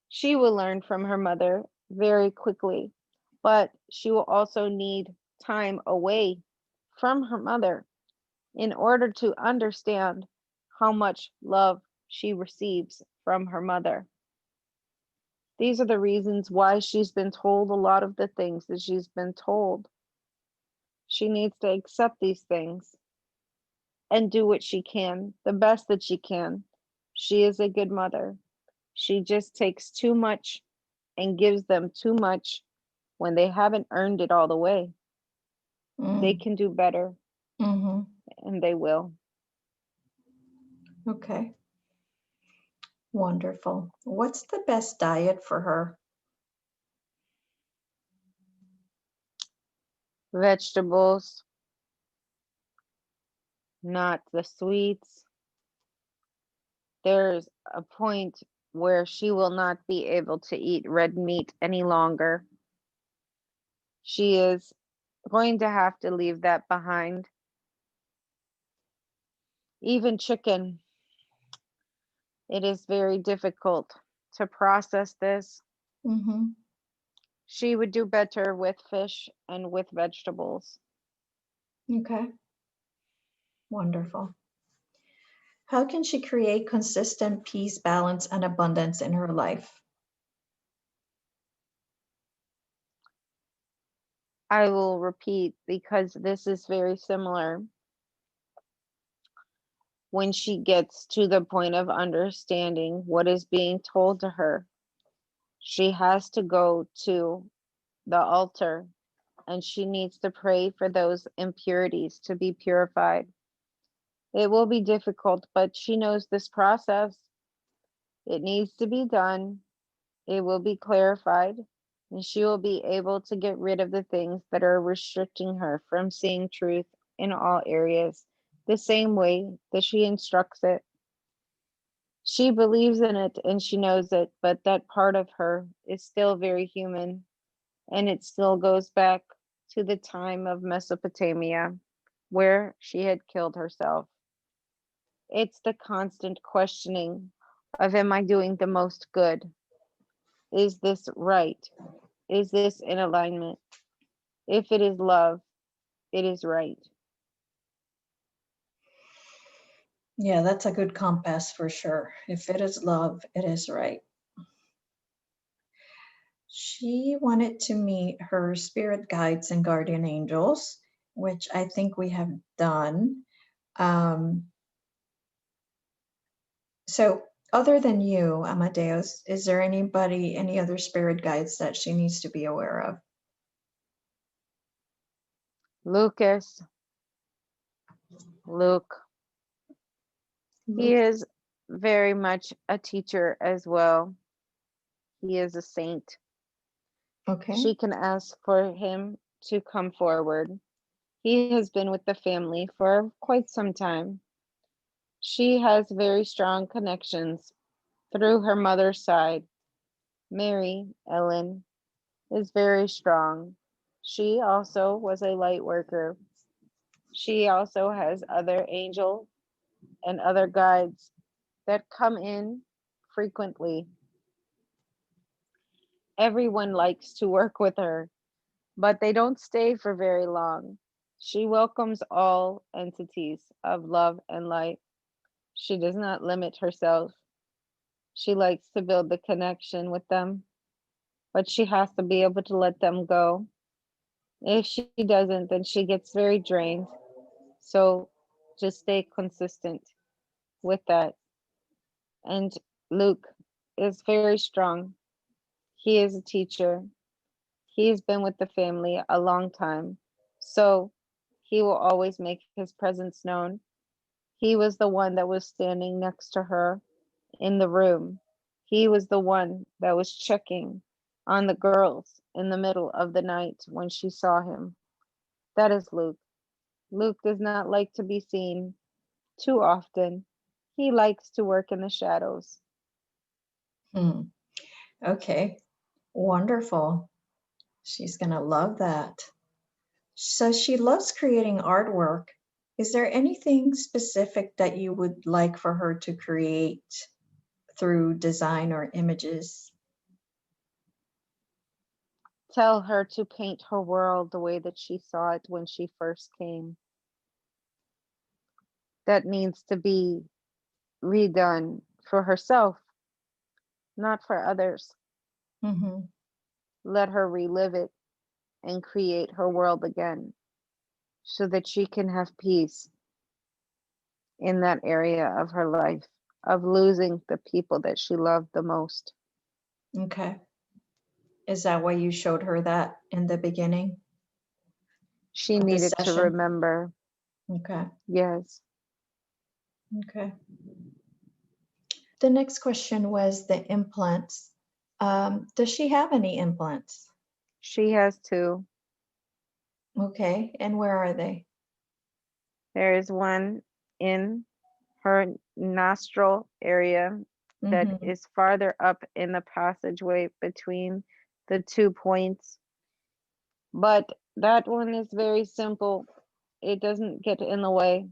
She will learn from her mother very quickly, but she will also need time away from her mother in order to understand how much love she receives from her mother. These are the reasons why she's been told a lot of the things that she's been told. She needs to accept these things and do what she can, the best that she can. She is a good mother. She just takes too much and gives them too much when they haven't earned it all the way. They Mm. can do better, Mm-hmm. and they will. Okay. Wonderful. What's the best diet for her? Vegetables, not the sweets. There's a point where she will not be able to eat red meat any longer. She is going to have to leave that behind. Even chicken, it is very difficult to process this. Mm-hmm. She would do better with fish and with vegetables. Okay. Wonderful. How can she create consistent peace, balance, and abundance in her life? I will repeat because this is very similar. When she gets to the point of understanding what is being told to her, she has to go to the altar and she needs to pray for those impurities to be purified. It will be difficult, but she knows this process. It needs to be done. It will be clarified, and she will be able to get rid of the things that are restricting her from seeing truth in all areas, the same way that she instructs it. She believes in it and she knows it, but that part of her is still very human, and it still goes back to the time of Mesopotamia, where she had killed herself. It's the constant questioning of, am I doing the most good? Is this right? Is this in alignment? If it is love, it is right. Yeah, that's a good compass for sure. If it is love, it is right. She wanted to meet her spirit guides and guardian angels, which I think we have done. Um, so, other than you, Amadeus, is there anybody, any other spirit guides that she needs to be aware of? Lucas, Luke, he Luke. is very much a teacher as well. He is a saint. Okay. She can ask for him to come forward. He has been with the family for quite some time. She has very strong connections through her mother's side. Mary Ellen is very strong. She also was a light worker. She also has other angels and other guides that come in frequently. Everyone likes to work with her, but they don't stay for very long. She welcomes all entities of love and light. She does not limit herself. She likes to build the connection with them, but she has to be able to let them go. If she doesn't, then she gets very drained. So just stay consistent with that. And Luke is very strong. He is a teacher. He's been with the family a long time. So he will always make his presence known. He was the one that was standing next to her in the room. He was the one that was checking on the girls in the middle of the night when she saw him. That is Luke. Luke does not like to be seen too often. He likes to work in the shadows. Hmm. Okay. Wonderful. She's going to love that. So she loves creating artwork. Is there anything specific that you would like for her to create through design or images? Tell her to paint her world the way that she saw it when she first came. That needs to be redone for herself, not for others. Mm-hmm. Let her relive it and create her world again. so that she can have peace in that area of her life of losing the people that she loved the most. Okay. Is that why you showed her that in the beginning She of the needed to session? remember. Okay. Yes, Okay. The next question was the implants. Does she have any implants? she has two. Okay. And where are they? There is one in her nostril area that Mm-hmm. is farther up in the passageway between the 2 points. But that one is very simple. It doesn't get in the way.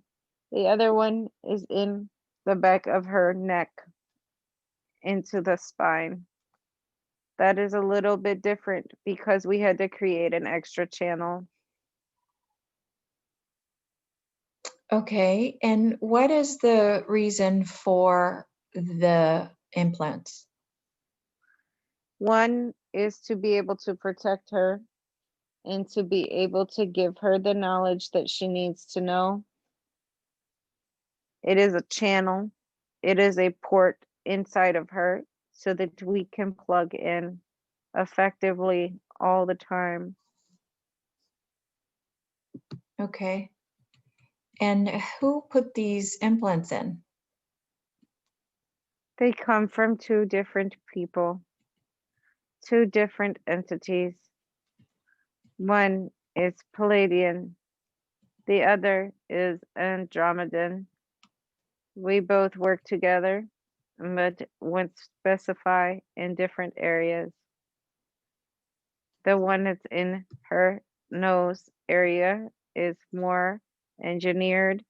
The other one is in the back of her neck into the spine. That is a little bit different because we had to create an extra channel. Okay. And what is the reason for the implants? One is to be able to protect her and to be able to give her the knowledge that she needs to know. It is a channel, it is a port inside of her so that we can plug in effectively all the time. Okay. And who put these implants in? They come from two different people, two different entities. One is Palladian, the other is Andromedan. We both work together, but would specify in different areas. The one that's in her nose area is more engineered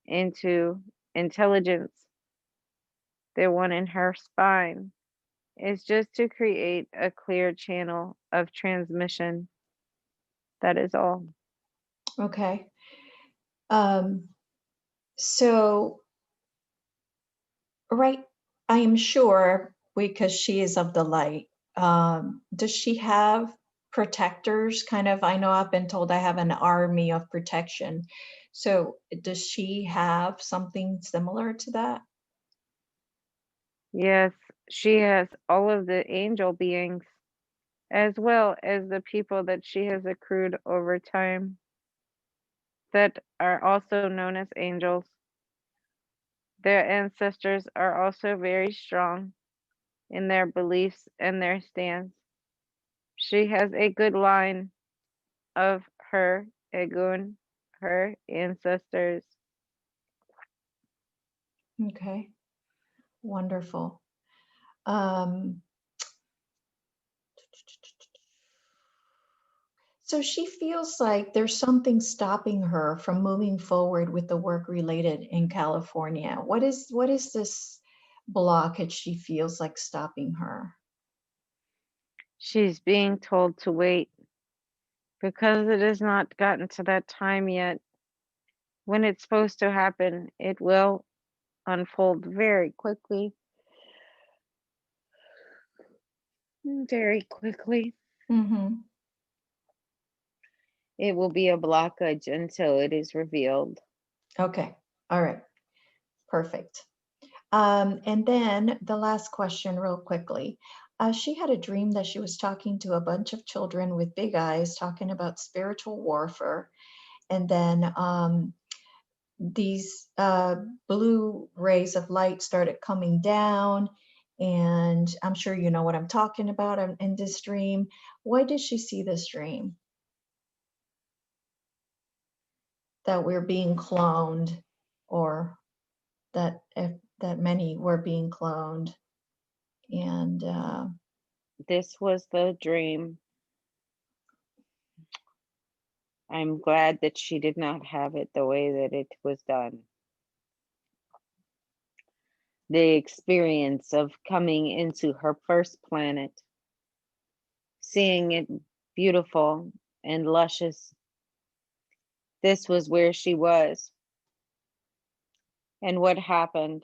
into intelligence. The one in her spine is just to create a clear channel of transmission. That is all. Okay. Um, so, right, I am sure because she is of the light. Does she have protectors? Kind of, I know I've been told I have an army of protection. So, does she have something similar to that? Yes, she has all of the angel beings as well as the people that she has accrued over time that are also known as angels. Their ancestors are also very strong in their beliefs and their stance. She has a good line of her Egun, her ancestors. Okay, wonderful. Um, So she feels like there's something stopping her from moving forward with the work related in California. What is this blockage she feels like stopping her? She's being told to wait because it has not gotten to that time yet. When it's supposed to happen, it will unfold very quickly. Very quickly. Mm-hmm. It will be a blockage until it is revealed. Okay. All right. Perfect. And then the last question, real quickly. She had a dream that she was talking to a bunch of children with big eyes, talking about spiritual warfare. And then these blue rays of light started coming down. And I'm sure you know what I'm talking about in this dream. Why did she see this dream? That we're being cloned, or that many were being cloned. And This was the dream. I'm glad that she did not have it the way that it was done. The experience of coming into her first planet, seeing it beautiful and luscious. This was where she was. And what happened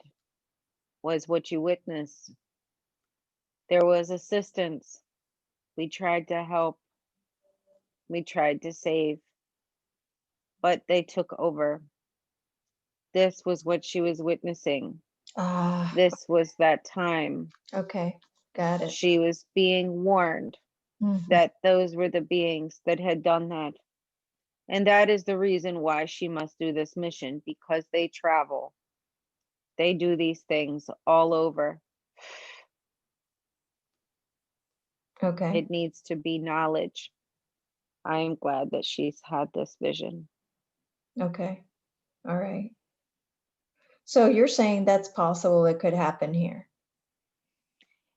was what you witnessed. There was assistance. We tried to help. We tried to save. but they took over. This was what she was witnessing. Ah, This was that time. okay. Got it. She was being warned Mhm. that those were the beings that had done that. And that is the reason why she must do this mission, because they travel. They do these things all over. Okay. It needs to be knowledge. I am glad that she's had this vision. Okay. All right. So you're saying that's possible it could happen here.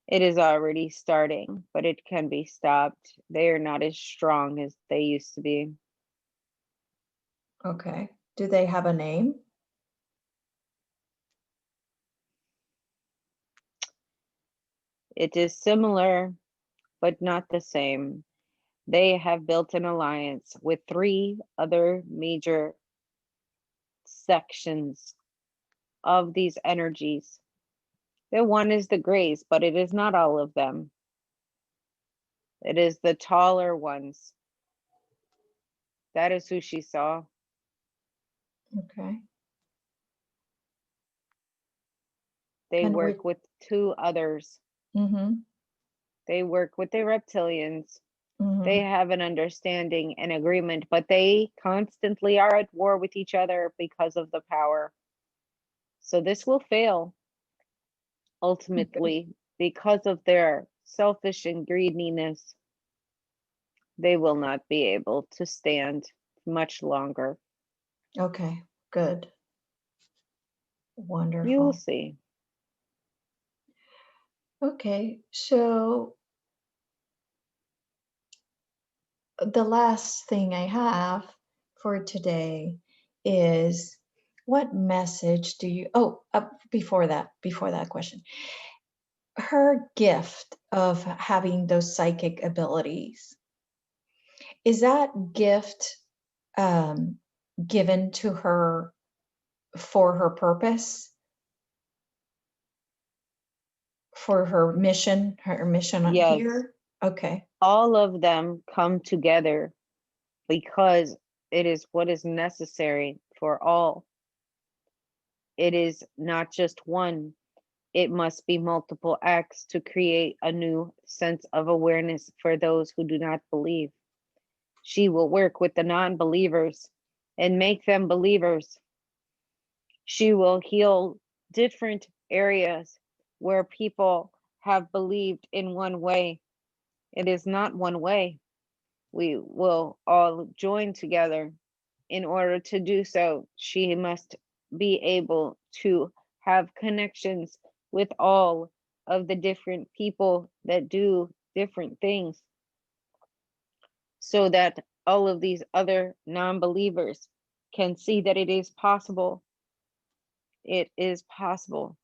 It is already starting, but it can be stopped. They are not as strong as they used to be. Okay. Do they have a name? It is similar, but not the same. They have built an alliance with 3 other major sections of these energies. The one is the grays, but it is not all of them. It is the taller ones. That is who she saw. Okay. They And we work with 2 others. mm-hmm. They work with the reptilians. Mm-hmm. They have an understanding and agreement, but they constantly are at war with each other because of the power. So this will fail Okay. ultimately because of their selfish and greediness. They will not be able to stand much longer. Okay. Good. You will Wonderful. see. Okay. So the last thing I have for today is what message do you before that question, her gift of having those psychic abilities, is that gift um, given to her for her purpose, for her mission on Yes, here? Okay. all of them come together because it is what is necessary for all. It is not just one, it must be multiple acts to create a new sense of awareness for those who do not believe. She will work with the non believers and make them believers. She will heal different areas where people have believed in one way. It is not one way. We will all join together. In order to do so, she must be able to have connections with all of the different people that do different things so that all of these other non believers can see that it is possible. It is possible.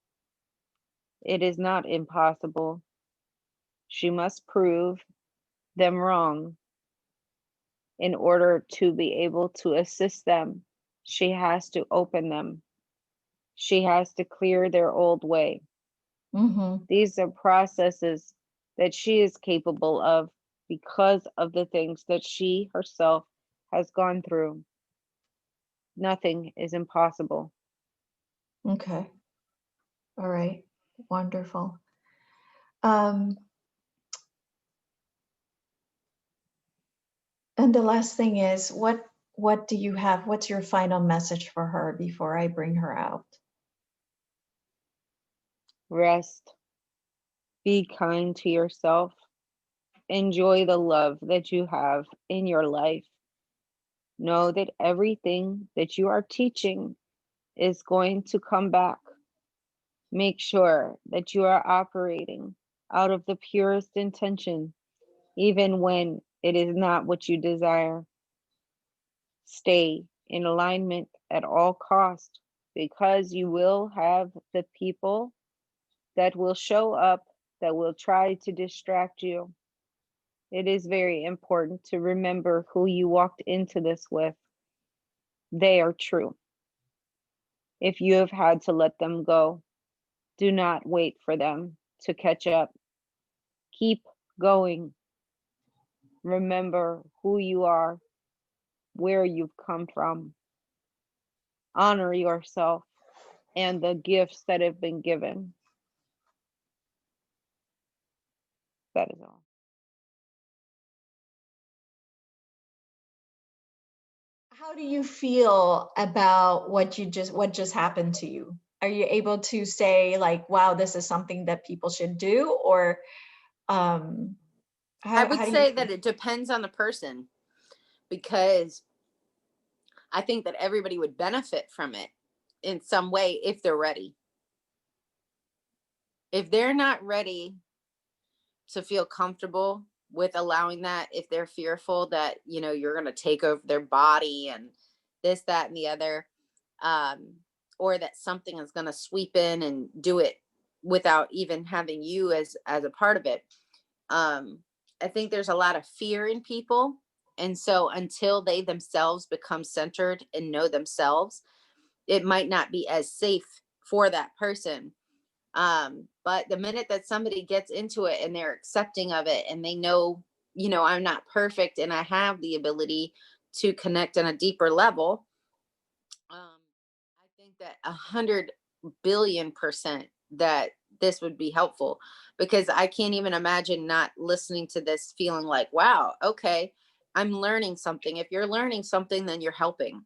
It is not impossible. She must prove them wrong in order to be able to assist them. She has to open them. She has to clear their old way. Mm-hmm. These are processes that she is capable of because of the things that she herself has gone through. Nothing is impossible. Okay. All right. Wonderful. Um, and the last thing is, what do you have? What's your final message for her before I bring her out? Rest, be kind to yourself, enjoy the love that you have in your life. Know that everything that you are teaching is going to come back. Make sure that you are operating out of the purest intention, even when it is not what you desire. Stay in alignment at all cost, because you will have the people that will show up that will try to distract you. It is very important to remember who you walked into this with. They are true. If you have had to let them go, do not wait for them to catch up. Keep going. Remember who you are. where you've come from. Honor yourself and the gifts that have been given. That is all. How do you feel about what just happened to you? Are you able to say like, wow, this is something that people should do? Or um, I would how do you say feel? that it depends on the person, because I think that everybody would benefit from it in some way if they're ready. If they're not ready to feel comfortable with allowing that, if they're fearful that, you know, you're going to take over their body and this, that, and the other, um, or that something is going to sweep in and do it without even having you as a part of it. I think there's a lot of fear in people. And so until they themselves become centered and know themselves, it might not be as safe for that person. But the minute that somebody gets into it and they're accepting of it and they know, you know, I'm not perfect and I have the ability to connect on a deeper level, I think that 100 billion% that this would be helpful, because I can't even imagine not listening to this feeling like, wow, okay, I'm learning something. If you're learning something, then you're helping.